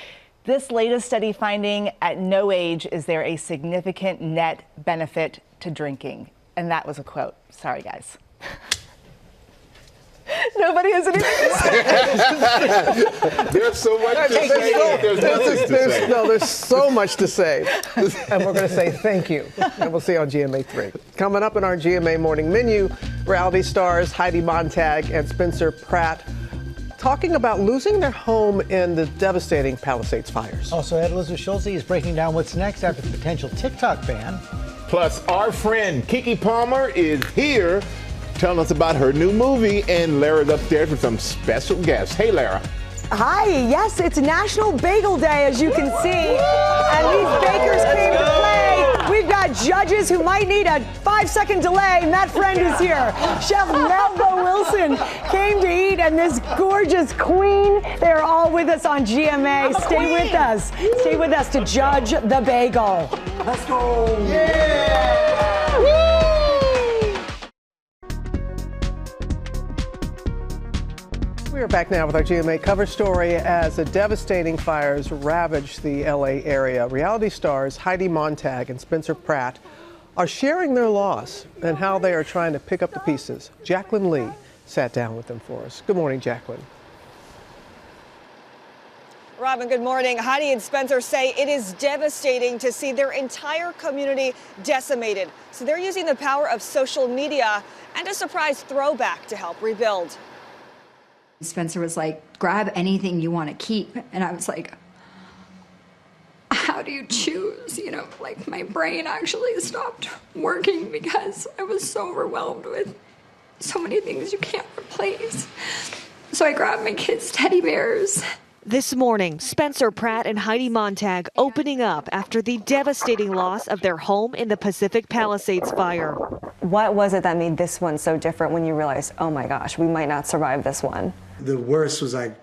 this latest study finding at no age is there a significant net benefit to drinking. And that was a quote. Sorry, guys. Nobody has anything to say. There's so much to say. There's nothing to say. No, there's so much to say. And we're going to say thank you. And we'll see you on GMA 3. Coming up in our GMA morning menu, reality stars Heidi Montag and Spencer Pratt talking about losing their home in the devastating Palisades fires. Also, Ed Elizabeth Schulze is breaking down what's next after the potential TikTok ban. Plus, our friend Keke Palmer is here telling us about her new movie, and Lara's upstairs with some special guests. Hey, Lara. Hi, yes, it's National Bagel Day, as you can see. And these bakers came to play. We've got judges who might need a 5-second delay. Matt Friend is here. Chef Melba Wilson came to eat, and this gorgeous queen. They are all with us on GMA. Stay with us. Stay with us to judge the bagel. Let's go. Yeah! Woo! We are back now with our GMA cover story as the devastating fires ravage the LA area. Reality stars Heidi Montag and Spencer Pratt are sharing their loss and how they are trying to pick up the pieces. Jacqueline Lee sat down with them for us. Good morning, Jacqueline. Robin, good morning. Heidi and Spencer say it is devastating to see their entire community decimated. So they're using the power of social media and a surprise throwback to help rebuild. Spencer was like, grab anything you want to keep. And I was like, how do you choose? You know, like my brain actually stopped working because I was so overwhelmed with so many things you can't replace. So I grabbed my kids' teddy bears. This morning, Spencer Pratt and Heidi Montag opening up after the devastating loss of their home in the Pacific Palisades fire. What was it that made this one so different when you realized, oh my gosh, we might not survive this one? The worst was like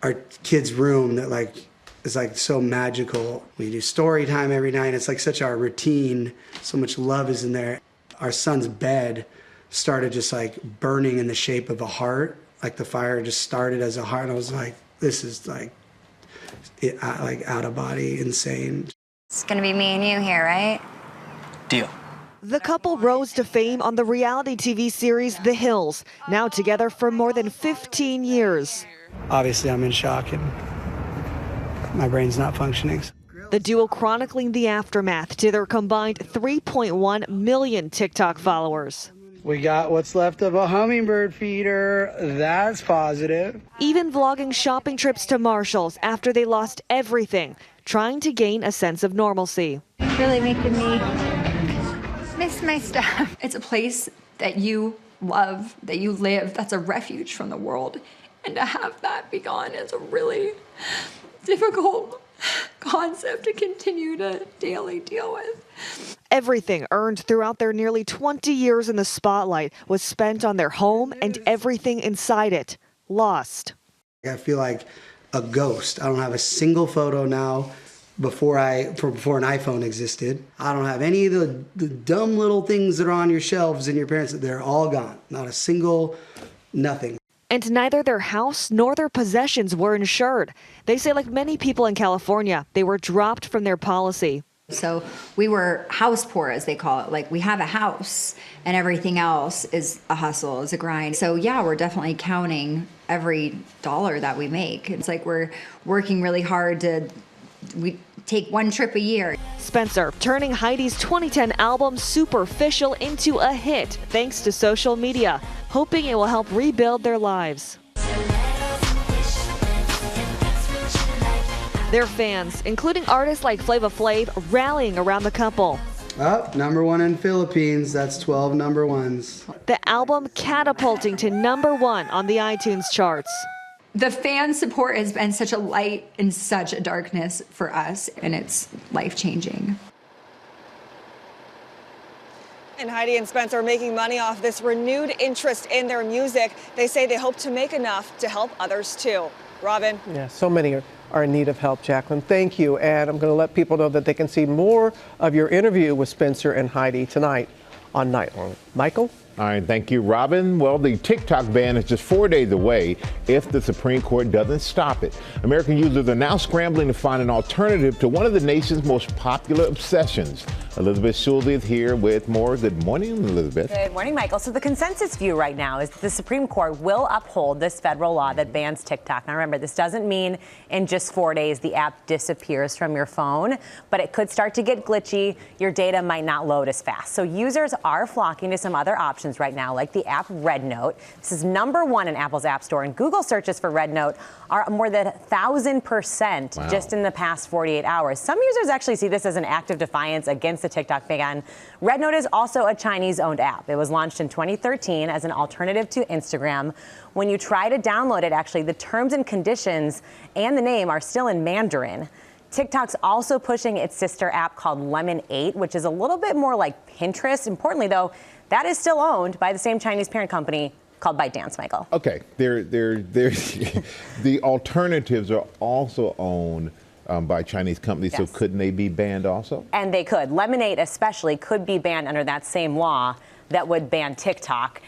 our kid's room that like is like so magical. We do story time every night. It's like such our routine. So much love is in there. Our son's bed started just like burning in the shape of a heart. Like the fire just started as a heart. And I was like, this is like out of body, insane. It's gonna be me and you here, right? Deal. The couple rose to fame on the reality TV series The Hills, now together for more than 15 years. Obviously, I'm in shock and my brain's not functioning. The duo chronicling the aftermath to their combined 3.1 million TikTok followers. We got what's left of a hummingbird feeder. That's positive. Even vlogging shopping trips to Marshall's after they lost everything, trying to gain a sense of normalcy. Really making me miss my stuff. It's a place that you love, that you live, that's a refuge from the world. And to have that be gone is a really difficult concept to continue to daily deal with. Everything earned throughout their nearly 20 years in the spotlight was spent on their home and everything inside it lost. I feel like a ghost. I don't have a single photo now before an iPhone existed. I don't have any of the dumb little things that are on your shelves in your parents'. They're all gone. Not a single, nothing. And neither their house nor their possessions were insured. They say, like many people in California, they were dropped from their policy. So we were house poor, as they call it. Like we have a house and everything else is a hustle, is a grind. So yeah, we're definitely counting every dollar that we make. It's like we're working really hard we take one trip a year. Spencer turning Heidi's 2010 album Superficial into a hit thanks to social media, hoping it will help rebuild their lives. Their fans, including artists like Flava Flav, rallying around the couple. Oh, #1 in Philippines. That's 12 number ones. The album catapulting to #1 on the iTunes charts. The fan support has been such a light in such a darkness for us, and it's life-changing. And Heidi and Spencer are making money off this renewed interest in their music. They say they hope to make enough to help others too. Robin? Yeah, so many are in need of help, Jacqueline. Thank you. And I'm going to let people know that they can see more of your interview with Spencer and Heidi tonight on Nightline. Michael? All right, thank you, Robin. Well, the TikTok ban is just 4 days away if the Supreme Court doesn't stop it. American users are now scrambling to find an alternative to one of the nation's most popular obsessions. Elizabeth Schulze is here with more. Good morning, Elizabeth. Good morning, Michael. So the consensus view right now is that the Supreme Court will uphold this federal law that bans TikTok. Now, remember, this doesn't mean in just 4 days the app disappears from your phone, but it could start to get glitchy. Your data might not load as fast. So users are flocking to some other options applications right now, like the app Red Note. This is #1 in Apple's App Store, and Google searches for Red Note are more than 1,000% just in the past 48 hours. Some users actually see this as an act of defiance against the TikTok ban. Red Note is also a Chinese-owned app. It was launched in 2013 as an alternative to Instagram. When you try to download it, actually, the terms and conditions and the name are still in Mandarin. TikTok's also pushing its sister app called Lemon8, which is a little bit more like Pinterest. Importantly, though, that is still owned by the same Chinese parent company called ByteDance, Michael. Okay, the alternatives are also owned by Chinese companies, Yes. so couldn't they be banned also? And they could. Lemon8 especially could be banned under that same law that would ban TikTok.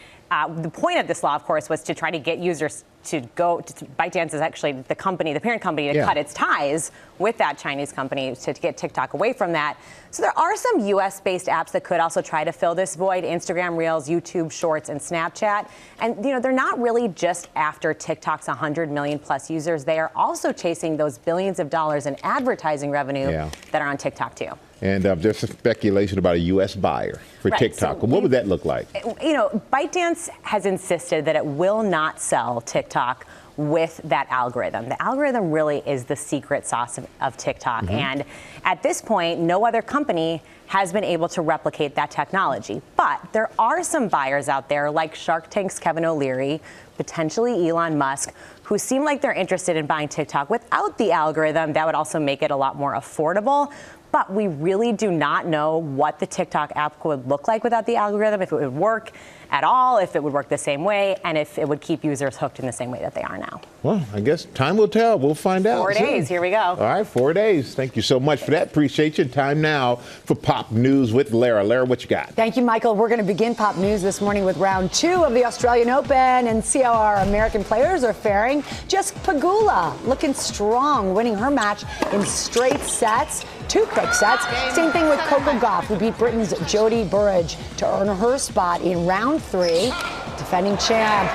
The point of this law, of course, was to try to get users to go to ByteDance is actually the company, the parent company, to cut its ties with that Chinese company to get TikTok away from that. So there are some US-based apps that could also try to fill this void: Instagram Reels, YouTube Shorts, and Snapchat. And they're not really just after TikTok's 100 million plus users. They are also chasing those billions of dollars in advertising revenue that are on TikTok too. And there's some speculation about a U.S. buyer for TikTok. So what would that look like? ByteDance has insisted that it will not sell TikTok with that algorithm. The algorithm really is the secret sauce of TikTok. And at this point, no other company has been able to replicate that technology. But there are some buyers out there, like Shark Tank's Kevin O'Leary, potentially Elon Musk, who seem like they're interested in buying TikTok without the algorithm. That would also make it a lot more affordable. But we really do not know what the TikTok app would look like without the algorithm, if it would work at all, if it would work the same way, and if it would keep users hooked in the same way that they are now. Well, I guess time will tell. We'll find out. 4 days. Here we go. All right, 4 days. Thank you so much for that. Appreciate you. Time now for Pop News with Lara. Lara, what you got? Thank you, Michael. We're going to begin Pop News this morning with round 2 of the Australian Open and see how our American players are faring. Just Pegula looking strong, winning her match in straight sets. 2 quick sets. Same thing with Coco Gauff, who beat Britain's Jodie Burrage to earn her spot in round 3. Defending champ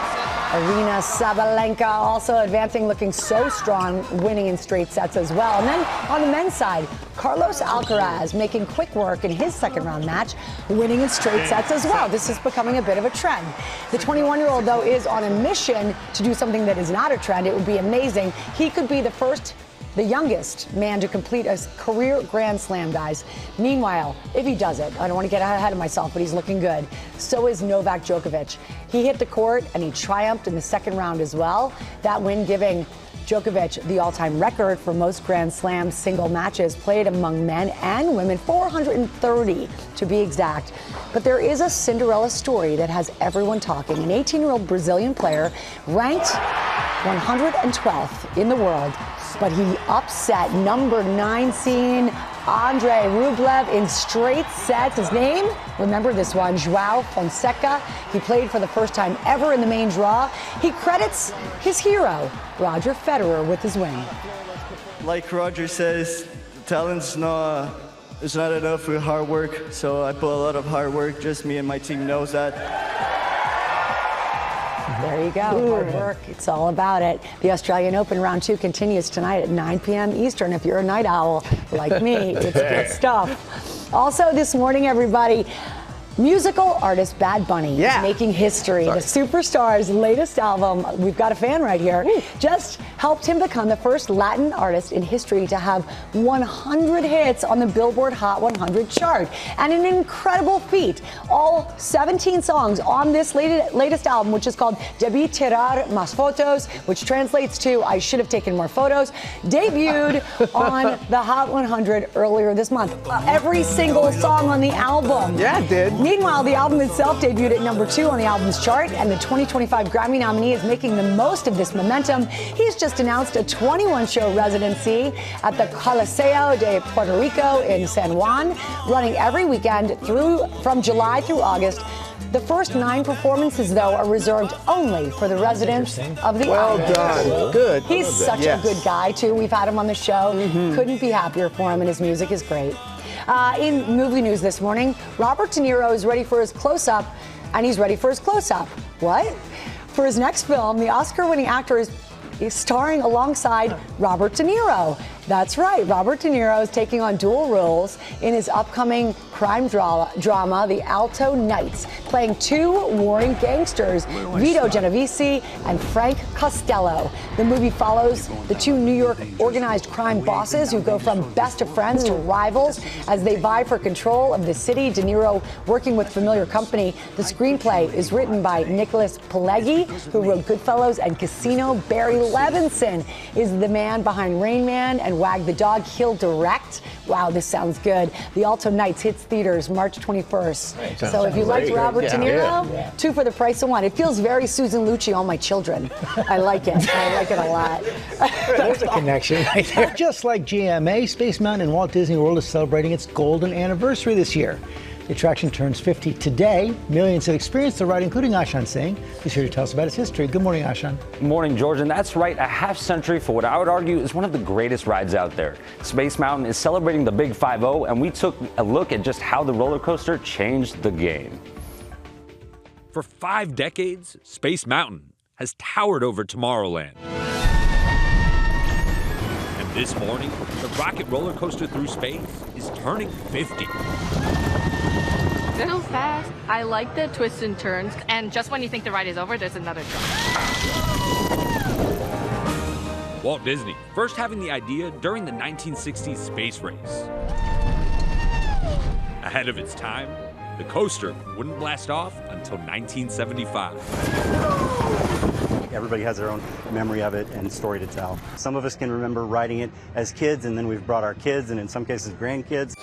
Aryna Sabalenka also advancing, looking so strong, winning in straight sets as well. And then on the men's side, Carlos Alcaraz making quick work in his second round match, winning in straight sets as well. This is becoming a bit of a trend. The 21-year-old, though, is on a mission to do something that is not a trend. It would be amazing. He could be the youngest man to complete a career Grand Slam, guys. Meanwhile, if he does it, I don't want to get ahead of myself, but he's looking good. So is Novak Djokovic. He hit the court and he triumphed in the second round as well. That win giving Djokovic the all-time record for most Grand Slam single matches played among men and women, 430 to be exact. But there is a Cinderella story that has everyone talking. An 18-year-old Brazilian player ranked 112th in the world, but he upset number 9 seed Andre Rublev in straight sets. His name, remember this one, João Fonseca. He played for the first time ever in the main draw. He credits his hero, Roger Federer, with his win. Like Roger says, talent's not enough with hard work, so I put a lot of hard work. Just me and my team knows that. There you go. Hard work. It's all about it. The Australian Open round 2 continues tonight at 9 p.m. Eastern. If you're a night owl like me, it's good stuff. Also this morning, everybody, musical artist Bad Bunny is making history. The Superstar's latest album, we've got a fan right here, just helped him become the first Latin artist in history to have 100 hits on the Billboard Hot 100 chart. And an incredible feat. All 17 songs on this latest album, which is called Debí Tirar Más Fotos, which translates to I should have taken more photos, debuted on the Hot 100 earlier this month. Every single song on the album. Yeah, it did. Meanwhile, the album itself debuted at number 2 on the album's chart, and the 2025 Grammy nominee is making the most of this momentum. He's just announced a 21-show residency at the Coliseo de Puerto Rico in San Juan, running every weekend from July through August. The first 9 performances, though, are reserved only for the residents of the Well island. done. Good. He's such a good guy, too. We've had him on the show. Couldn't be happier for him, and his music is great. In movie news this morning, Robert De Niro is ready for his close-up, and he's ready for his close-up. What? For his next film, the Oscar-winning actor is starring alongside Robert De Niro. That's right. Robert De Niro is taking on dual roles in his upcoming crime drama, The Alto Knights, playing two warring gangsters, Vito Genovese and Frank Costello. The movie follows the two New York organized crime bosses who go from best of friends to rivals as they vie for control of the city. De Niro working with familiar company. The screenplay is written by Nicholas Pileggi, who wrote Goodfellas and Casino. Barry Levinson is the man behind Rain Man and Wag the Dog. He'll direct. Wow, this sounds good. The Alto Knights hits theaters March 21st. So if you liked Robert De Niro, two for the price of one. It feels very Susan Lucci, All My Children. I like it. I like it a lot. There's a connection right there. Just like GMA, Space Mountain in Walt Disney World is celebrating its golden anniversary this year. The attraction turns 50 today. Millions have experienced the ride, including Ashan Singh, who's here to tell us about its history. Good morning, Ashan. Good morning, George. And that's right, a half century for what I would argue is one of the greatest rides out there. Space Mountain is celebrating the Big 5-0, and we took a look at just how the roller coaster changed the game. For 5 decades, Space Mountain has towered over Tomorrowland. And this morning, the rocket roller coaster through space is turning 50. So fast. I like the twists and turns, and just when you think the ride is over, there's another jump. Walt Disney first having the idea during the 1960s space race. Ahead of its time, the coaster wouldn't blast off until 1975. Everybody has their own memory of it and story to tell. Some of us can remember riding it as kids, and then we've brought our kids, and in some cases, grandkids.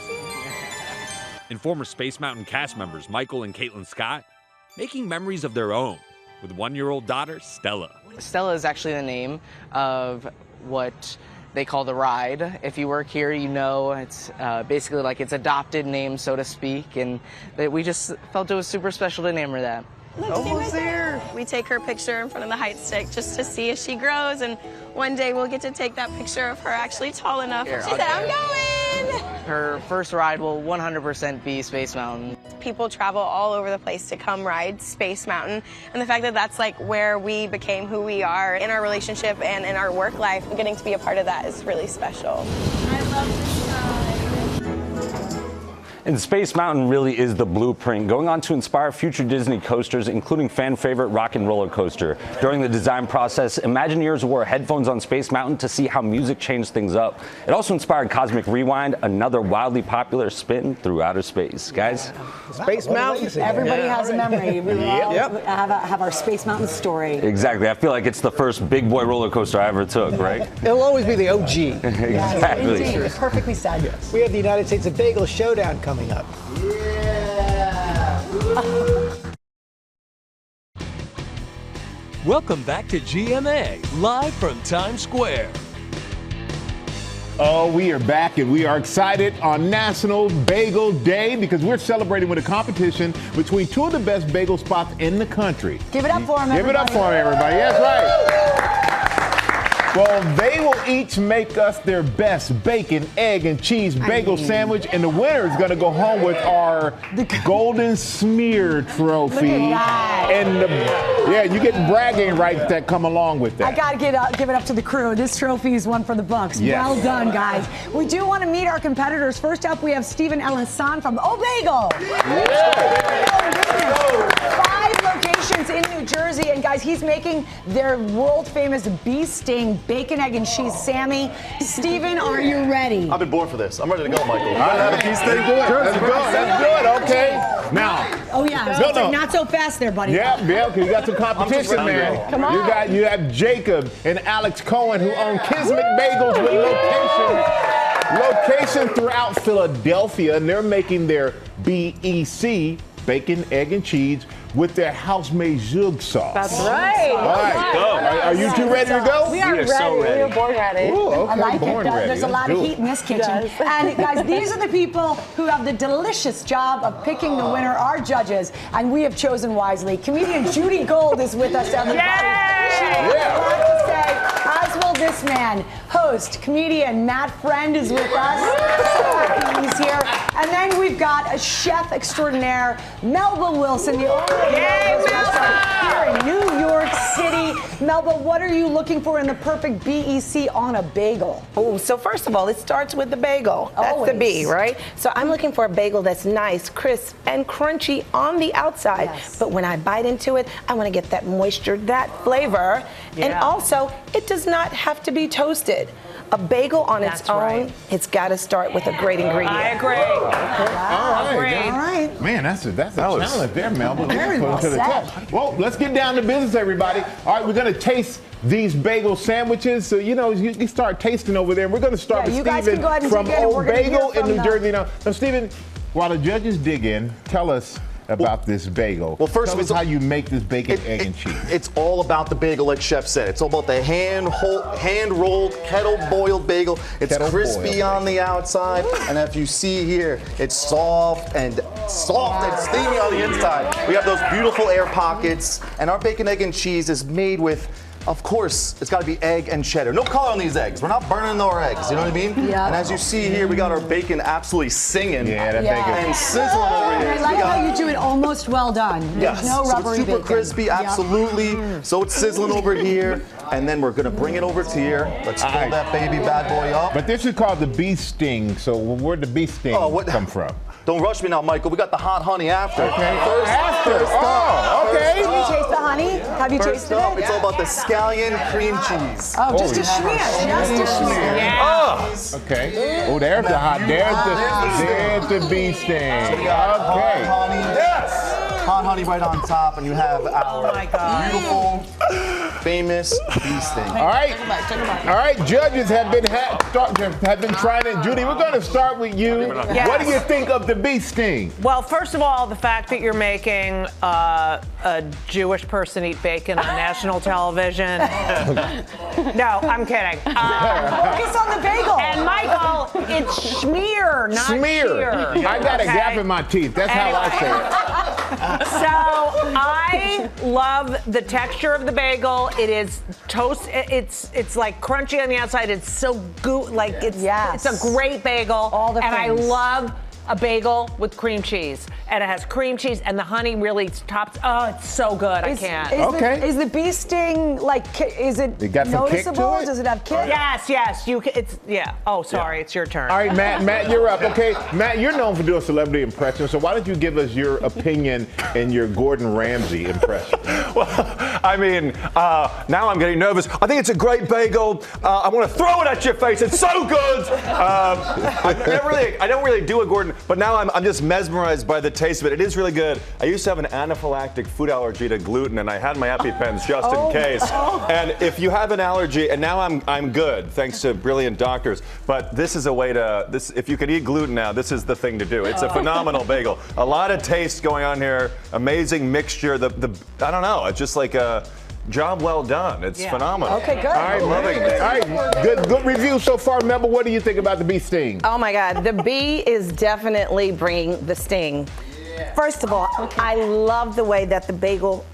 And former Space Mountain cast members Michael and Caitlin Scott making memories of their own with 1-year-old daughter Stella. Stella is actually the name of what they call the ride. If you work here, you know it's basically like its adopted name, so to speak, and we just felt it was super special to name her that. Almost there. We take her picture in front of the height stick just to see as she grows, and one day we'll get to take that picture of her actually tall enough. She said, I'm going! Her first ride will 100% be Space Mountain. People travel all over the place to come ride Space Mountain, and the fact that that's like where we became who we are in our relationship and in our work life, getting to be a part of that is really special. I love this ride. And Space Mountain really is the blueprint, going on to inspire future Disney coasters, including fan favorite Rock and Roller Coaster. During the design process, Imagineers wore headphones on Space Mountain to see how music changed things up. It also inspired Cosmic Rewind, another wildly popular spin through outer space. Guys? Space Mountain. Everybody has a memory. We all have our Space Mountain story. Exactly. I feel like it's the first big boy roller coaster I ever took, right? It'll always be the OG. Exactly. Indeed. Perfectly said. Yes. We have the United States of Bagel Showdown coming up. Welcome back to GMA, live from Times Square. Oh, we are back, and we are excited on National Bagel Day because we're celebrating with a competition between two of the best bagel spots in the country. Give it up for them, everybody. Give it up for them, everybody. That's right. Well, they will each make us their best bacon, egg, and cheese bagel sandwich, and the winner is going to go home with our Golden Smear Trophy. Look at that. And you get bragging rights that come along with that. I got to give it up to the crew. This trophy is one for the books. Yes. Well done, guys. We do want to meet our competitors. First up, we have Stephen El Hassan from Oh Bagel. Yeah. 5 locations in New Jersey, and guys, he's making their world-famous bee sting bacon, egg, and cheese Sammy. Stephen, are you ready? I've been born for this. I'm ready to go, Michael. Let's go. Okay. Now. Oh yeah. Not so fast there, buddy. Yeah, because you got some competition, man. Come on. You have Jacob and Alex Cohen, who own Kismet Bagels with location throughout Philadelphia, and they're making their BEC, bacon, egg, and cheese, with their house-made zug sauce. That's right. All right, go. Are you two ready to go? We are ready. So ready. We are born ready. Ooh, okay. I like Born it. ready. There's a lot of heat in this kitchen. And guys, these are the people who have the delicious job of picking the winner, our judges, and we have chosen wisely. Comedian Judy Gold is with us, everybody. She has a lot to say, as will this man. Host, comedian Matt Friend is with us. He's here. And then we've got a chef extraordinaire, Melba Wilson, the owner of Here in New York City. Melba, what are you looking for in the perfect BEC on a bagel? Oh, so first of all, it starts with the bagel. That's Always. the B, right? So I'm looking for a bagel that's nice, crisp, and crunchy on the outside. Yes. But when I bite into it, I want to get that moisture, that flavor. And also, it does not have to be toasted. A bagel on its own, it's got to start with a great ingredient. I agree. All right. Man, that's a challenge there, Melba. Very well said. Well, let's get down to business, everybody. All right, we're going to taste these bagel sandwiches. So, you know, you start tasting over there. We're going to start with Stephen from Old Bagel in New Jersey. Now, Stephen, while the judges dig in, tell us about this bagel. Well, first tell us how you make this bacon, egg, and cheese. It's all about the bagel, like Chef said. It's all about the hand-rolled, kettle-boiled bagel. It's crispy on the outside, and if you see here, it's soft and steamy on the inside. We have those beautiful air pockets, and our bacon, egg, and cheese is made with, of course, it's got to be egg and cheddar. No color on these eggs. We're not burning our eggs. You know what I mean? Yeah. And as you see here, we got our bacon absolutely singing. Yeah, that bacon. And sizzling over here. I like how you do it almost well done. There's no so rubbery it's super bacon. crispy, absolutely. So it's sizzling over here, and then we're gonna bring it over to here. Let's pull that baby bad boy up. But this is called the bee sting. So where'd the bee sting come from? Don't rush me now, Michael. We got the hot honey after. Okay. First up. Okay. Can you taste the honey? Have you First tasted up, it? it's all about the scallion cream cheese. Oh, just a schmear. Just a schmear. Yeah. Okay. Oh, there's the hot. There's the bee sting. So we got Okay. hot honey. Yes. Hot honey right on top, and you have our beautiful, famous bee sting. All right. All right. Judges have been trying it. Judy, we're going to start with you. Yes. What do you think of the bee sting? Well, first of all, the fact that you're making a Jewish person eat bacon on national television. No, I'm kidding. Focus on the bagel. And Michael, it's schmear, not sheer. I got a gap in my teeth. That's how I say it. So I love the texture of the bagel. It is toast. It's like crunchy on the outside. It's so good. Like it's a great bagel. All the and things. I love a bagel with cream cheese, and it has cream cheese, and the honey really tops. Oh, it's so good. I can't. Is the bee sting is it got some kick to noticeable? it? Does it have kick? Yes. Oh, sorry. It's your turn. All right, Matt, you're up. Okay, Matt, you're known for doing celebrity impressions, so why don't you give us your opinion and your Gordon Ramsay impression? Well, I mean, now I'm getting nervous. I think it's a great bagel. I want to throw it at your face. It's so good. I don't really do a Gordon, but now I'm just mesmerized by the taste of it. It is really good. I used to have an anaphylactic food allergy to gluten, and I had my EpiPens just in case. And if you have an allergy, and now I'm good, thanks to brilliant doctors. But this is a way to if you can eat gluten now, this is the thing to do. It's a phenomenal bagel. A lot of taste going on here. Amazing mixture. I don't know. It's just like a job well done. It's phenomenal. Okay, good. All right, loving it. All right, good review so far. Member, what do you think about the bee sting? Oh my God, the bee is definitely bringing the sting. First of all, I love the way that the bagel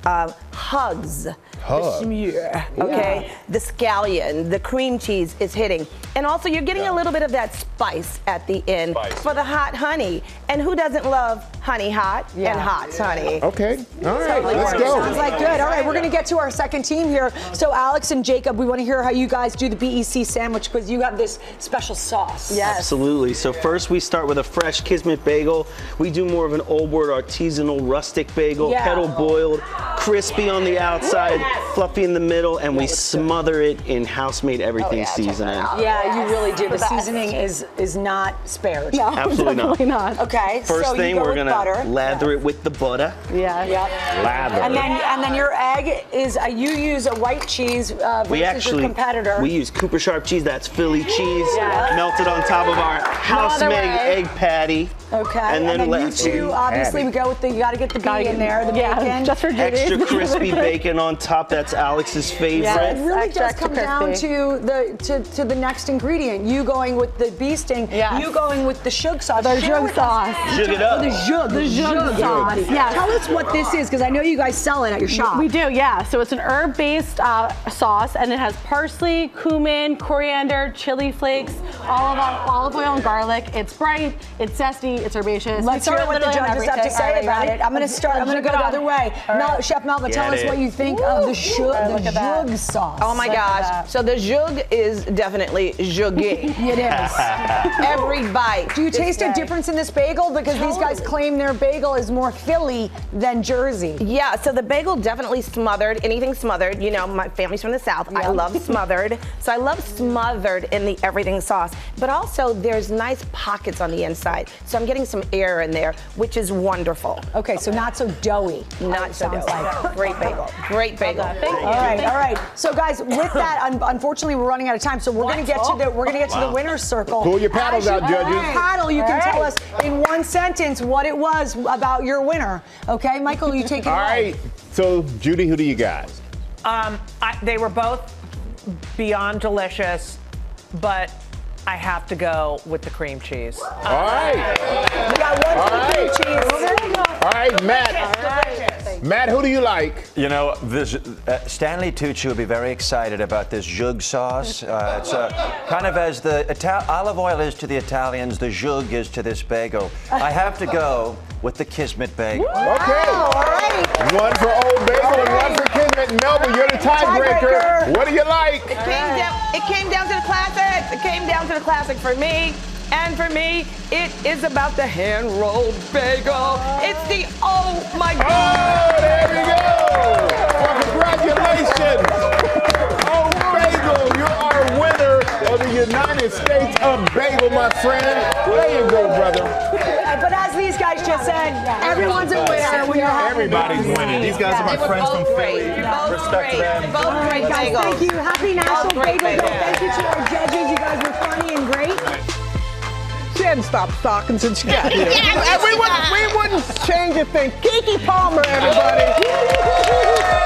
hugs the schmear, okay? Yeah. The scallion, the cream cheese is hitting. And also you're getting a little bit of that spice at the end for the hot honey. And who doesn't love honey hot and hot honey? Okay, all right, let's go. Sounds like good. All right, we're going to get to our second team here. So Alex and Jacob, we want to hear how you guys do the BEC sandwich because you have this special sauce. Yes. Absolutely. So first we start with a fresh Kismet bagel. We do more of an Old World artisanal rustic bagel, kettle boiled, crispy on the outside, fluffy in the middle, and we smother it in house-made everything seasoning. Yeah, you really do. The seasoning is not spared. No, absolutely definitely not. Okay, First so thing, you go we're with gonna butter. lather it with the butter. Yeah. Lather. And then your egg is you use a white cheese versus your competitor. We use Cooper Sharp cheese. That's Philly cheese melted on top of our house-made egg patty. Okay. And then you two, obviously, we go with you got to get the bee in there, the bacon. Just for Extra crispy bacon on top. That's Alex's favorite. Yeah, it really Extra, does come extra down crispy. to the next ingredient. You going with the bee sting. Yes. You going with the shug sauce. The Share jug with us- sauce. Jug it up. The jug. The jug sauce. Yes. Tell us what this is, because I know you guys sell it at your shop. We do, yeah. So it's an herb-based sauce, and it has parsley, cumin, coriander, chili flakes, olive oil, and garlic. It's bright, it's zesty, it's herbaceous. Let's hear what the judges have to say about it. I'm going to go the other way. Chef Melva, tell us what you think of the jug sauce. Oh my gosh. So the jug is definitely juggy. It is. Every bite. Do you taste a difference in this bagel? Because these guys claim their bagel is more Philly than Jersey. Yeah, so the bagel definitely smothered, anything smothered. You know, my family's from the South. I love smothered. So I love smothered in the everything sauce. But also there's nice pockets on the inside. So I'm getting some air in there, which is wonderful. Okay, so not so doughy. Not so doughy. Like. Great bagel. Great bagel. All right. So guys, with that, unfortunately we're running out of time. So we're going to get to the winner's circle. Pull your paddles out, judges. Paddle, you can tell us in one sentence what it was about your winner. Okay, Michael, you take it away. All right. So, Judy, who do you got? They were both beyond delicious, but I have to go with the cream cheese. All right. We got one for the cream cheese. All right, Matt. Matt, who do you like? You know, this, Stanley Tucci would be very excited about this jug sauce. It's kind of as the olive oil is to the Italians, the jug is to this bagel. I have to go with the Kismet bagel. Okay. All right. One for Old Bagel and one for Kismet. Melba, you're the tiebreaker. What do you like? It came down to the classics. It came down to the classic for me. And for me, it is about the hand-rolled bagel. It's the, oh my God. Oh, there we go. Well, congratulations. Oh, Bagel, you're our winner of the United States of Bagel, my friend. There you go, brother. But as these guys just said, everyone's a winner when you're having Everybody's winning. These guys are my friends from Philly. Respect to them. Both great guys, bagels. thank you. Happy National great Bagel Day. bagels. Thank you to our judges. You guys were funny and great. She hadn't stopped talking since she got here. And we wouldn't change a thing. Keke Palmer, everybody.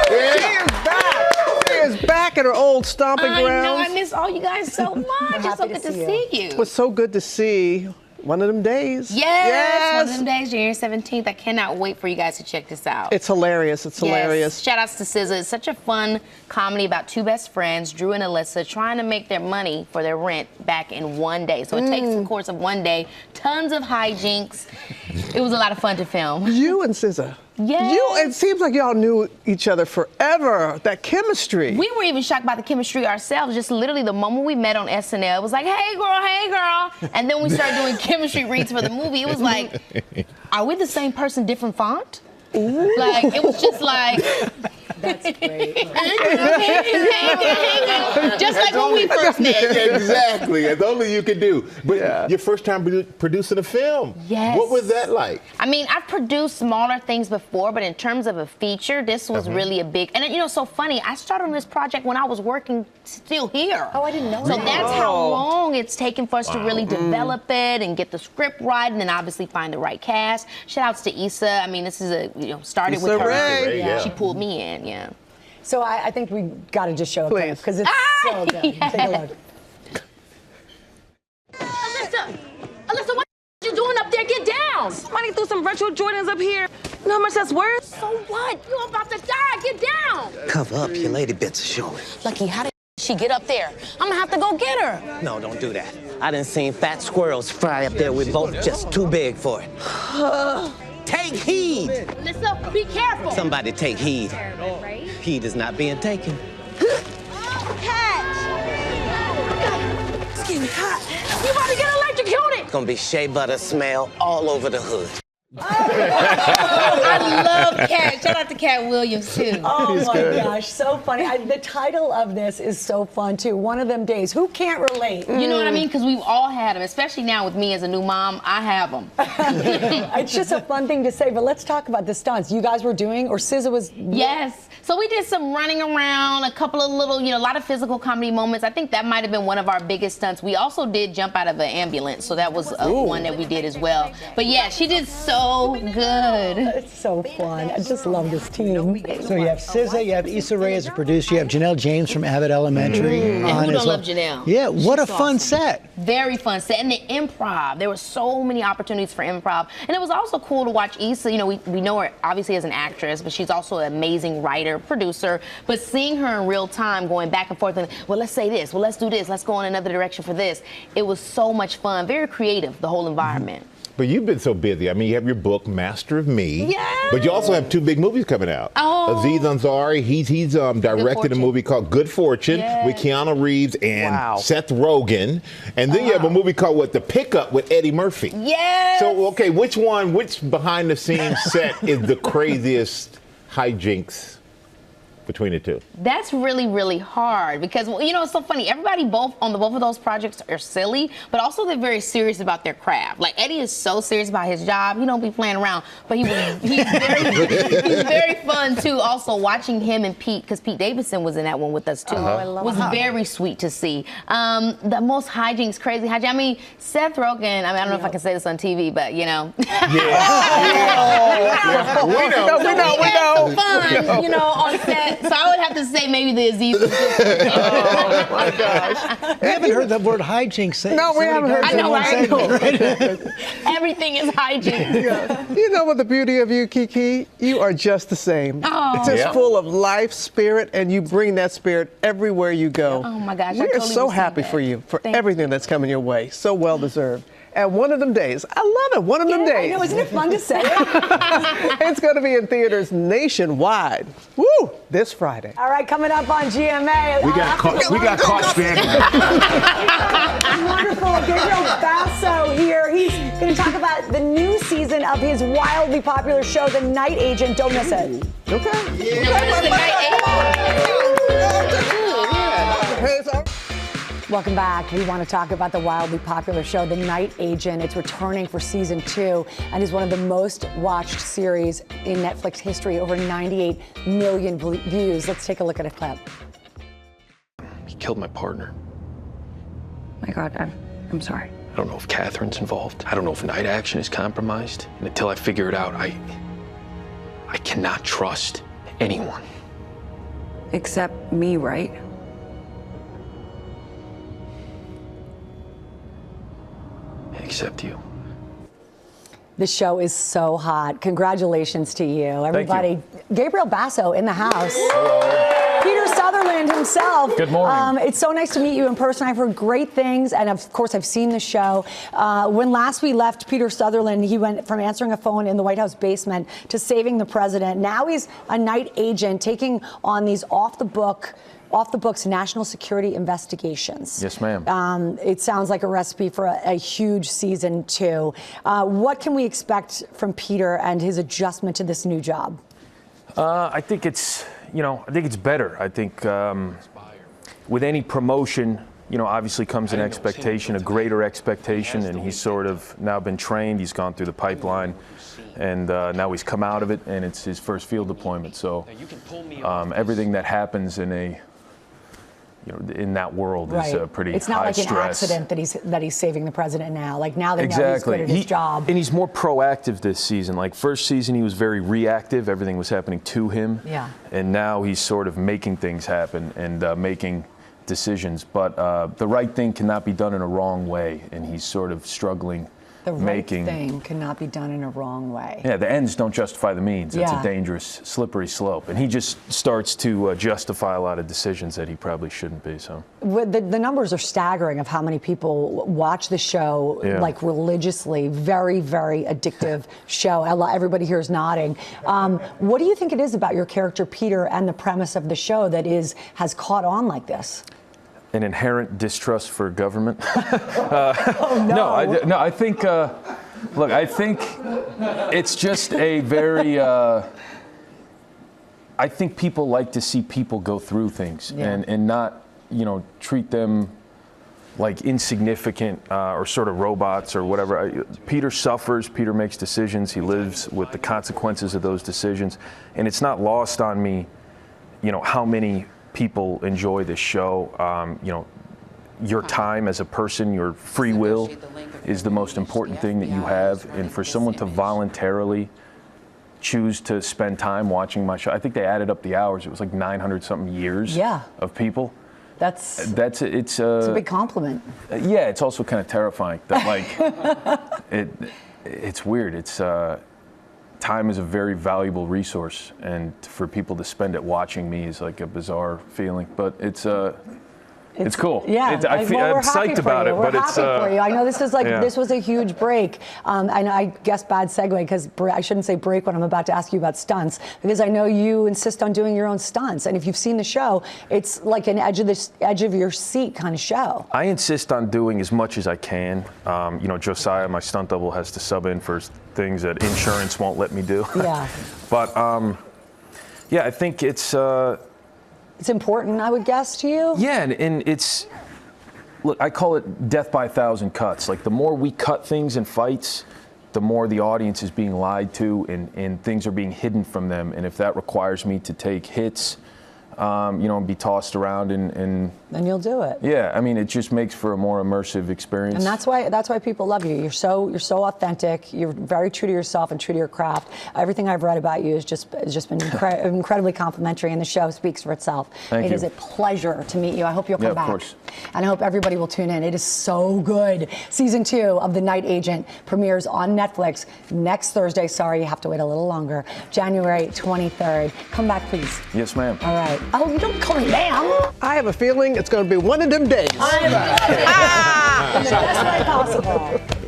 She is back. She is back at her old stomping grounds. I know. I miss all you guys so much. It's so good to see you. It was so good to see. One of them days. Yes. One of them days, January 17th. I cannot wait for you guys to check this out. It's hilarious. It's hilarious. Shout outs to SZA. It's such a fun comedy about two best friends, Drew and Alyssa, trying to make their money for their rent back in one day. So it takes the course of one day, tons of hijinks. It was a lot of fun to film. You and SZA. Yes. It seems like y'all knew each other forever. That chemistry. We were even shocked by the chemistry ourselves. Just literally the moment we met on SNL, it was like, hey girl. And then we started doing chemistry reads for the movie. It was like, are we the same person, different font? Ooh. Like, it was just like. That's great. Just like when we first met. Exactly, as only you can do. But your first time producing a film. Yes. What was that like? I mean, I've produced smaller things before, but in terms of a feature, this was really a big. And you know, so funny. I started on this project when I was working still here. Oh, I didn't know so that. that's how long it's taken for us to really develop it and get the script right, and then obviously find the right cast. Shout outs to Issa. I mean, this is started with her. Ray. Yeah. She pulled me in. Yeah. So I think we got to just show it because it's so good. Yes. Take a look. Alyssa, what are you doing up there? Get down! Somebody threw some retro Jordans up here. You know how much that's worth? So what? You about to die. Get down! Cover up, your lady bits are showing. Lucky, how did she get up there? I'm gonna have to go get her. No, don't do that. I done seen fat squirrels fly up there with both just too big for it. Take heed! Alyssa, be careful! Somebody take heed. Heed is not being taken. Catch! It's getting hot. You about to get electrocuted! It's gonna be shea butter smell all over the hood. I love Cat. Shout out to Cat Williams, too. Oh my gosh, so funny. The title of this is so fun, too. One of them days. Who can't relate? You know what I mean? Because we've all had them, especially now with me as a new mom. I have them. It's just a fun thing to say, but let's talk about the stunts you guys were doing, or SZA was. Yes. So we did some running around, a couple of little, a lot of physical comedy moments. I think that might have been one of our biggest stunts. We also did jump out of an ambulance, so that was one that we did as well. But yeah, she did so so good. It's so fun. I just love this team. So you have SZA, you have Issa Rae as a producer, you have Janelle James from Abbott Elementary And on who as don't well. love Janelle? Yeah, what a She's fun awesome. set. Very fun set. And the improv. There were so many opportunities for improv. And it was also cool to watch Issa. You know, we know her obviously as an actress, but she's also an amazing writer, producer. But seeing her in real time going back and forth and, well, let's say this, well, let's do this, let's go in another direction for this. It was so much fun. Very creative, the whole environment. But you've been so busy. I mean, you have your book, Master of Me. Yeah. But you also have 2 big movies coming out. Oh. Aziz Ansari, he's directed a movie called Good Fortune Yes. with Keanu Reeves and Seth Rogen. And then you have a movie called The Pickup with Eddie Murphy. Yes. So, okay, which behind the scenes set is the craziest hijinks between the two? That's really, really hard because, you know, it's so funny. Everybody both of those projects are silly, but also they're very serious about their craft. Like Eddie is so serious about his job. He don't be playing around, but he's very fun too. Also watching him and Pete, because Pete Davidson was in that one with us too. I love was that. very sweet to see. The most hijinks, crazy hijinks. I mean, Seth Rogen, I don't know if I can say this on TV, but you know. We know. Fun, you know, on set. So I would have to say maybe the Aziz was good. Oh my gosh. We haven't heard the word hijinks. No, we haven't heard I know, right? Right? Everything is hijinks. You know what the beauty of you, Keke? You are just the same. Oh. It's just Yeah. full of life, spirit, and you bring that spirit everywhere you go. Oh my gosh, I We are totally so received happy that. for you, for Thank everything that's coming your way. So well deserved. And one of them days, I love it, one of them days. I know, isn't it fun to say? It's going to be in theaters nationwide. Woo! This Friday. All right, coming up on GMA. We got caught standing. Wonderful. Gabriel Basso here. He's going to talk about the new season of his wildly popular show, The Night Agent. Don't miss it. Welcome back. We want to talk about the wildly popular show, The Night Agent. It's returning for season 2 and is one of the most watched series in Netflix history, over 98 million views. Let's take a look at a clip. He killed my partner. My God, I'm sorry. I don't know if Catherine's involved. I don't know if Night Action is compromised. And until I figure it out, I cannot trust anyone. Except me, right? Except you. This show is so hot. Congratulations to you, everybody. Gabriel Basso in the house. Hello. Peter Sutherland himself. Good morning. It's so nice to meet you in person. I've heard great things, and of course, I've seen the show. When last we left Peter Sutherland, he went from answering a phone in the White House basement to saving the president. Now he's a night agent taking on these off the books national security investigations. Yes, ma'am. It sounds like a recipe for a huge season 2. What can we expect from Peter and his adjustment to this new job? I think it's better. I think with any promotion, obviously comes an expectation, a greater expectation, and he's sort of now been trained. He's gone through the pipeline, and now he's come out of it, and it's his first field deployment. So everything that happens in that world is a pretty high stress. It's not like an accident that he's saving the president now. Like now they know he's good at his job. And he's more proactive this season. Like first season, he was very reactive. Everything was happening to him. Yeah. And now he's sort of making things happen and making decisions. But the right thing cannot be done in a wrong way. And he's sort of struggling The right making thing cannot be done in a wrong way. Yeah, the ends don't justify the means. It's Yeah. a dangerous, slippery slope. And he just starts to justify a lot of decisions that he probably shouldn't be. So The numbers are staggering of how many people watch the show like religiously. Very, very addictive show. Everybody here is nodding. What do you think it is about your character Peter and the premise of the show that has caught on like this? an inherent distrust for government. Oh, no. No, I think, look, I think it's just a very, I think people like to see people go through things and not, treat them like insignificant or sort of robots or whatever. Peter suffers, Peter makes decisions, he lives with the consequences of those decisions. And it's not lost on me, how many people enjoy this show, your time as a person, your free will. is the most important thing that you have. And for someone to voluntarily choose to spend time watching my show, I think they added up the hours. It was like 900 something years of people. It's it's a big compliment. Yeah, it's also kind of terrifying that like it's weird. It's time is a very valuable resource, and for people to spend it watching me is like a bizarre feeling. But it's cool. Yeah, I'm psyched about it. We're it's happy for you. I know this is this was a huge break. I guess bad segue because I shouldn't say break when I'm about to ask you about stunts, because I know you insist on doing your own stunts. And if you've seen the show, it's like an edge of your seat kind of show. I insist on doing as much as I can. Josiah, my stunt double, has to sub in for things that insurance won't let me do. Yeah. But I think it's important, I would guess, to you. Yeah, and it's, look, I call it death by 1,000 cuts. Like, the more we cut things in fights, the more the audience is being lied to, and things are being hidden from them. And if that requires me to take hits, and be tossed around and then you'll do it. Yeah, I mean, it just makes for a more immersive experience. And that's why people love you. You're so authentic. You're very true to yourself and true to your craft. Everything I've read about you has just been incredibly complimentary, and the show speaks for itself. Thank you. It is a pleasure to meet you. I hope you'll come back. Of course. And I hope everybody will tune in. It is so good. Season 2 of The Night Agent premieres on Netflix next Thursday. Sorry, you have to wait a little longer. January 23rd. Come back, please. Yes, ma'am. All right. Oh, you don't call me ma'am. I have a feeling it's going to be one of them days. In the best way possible.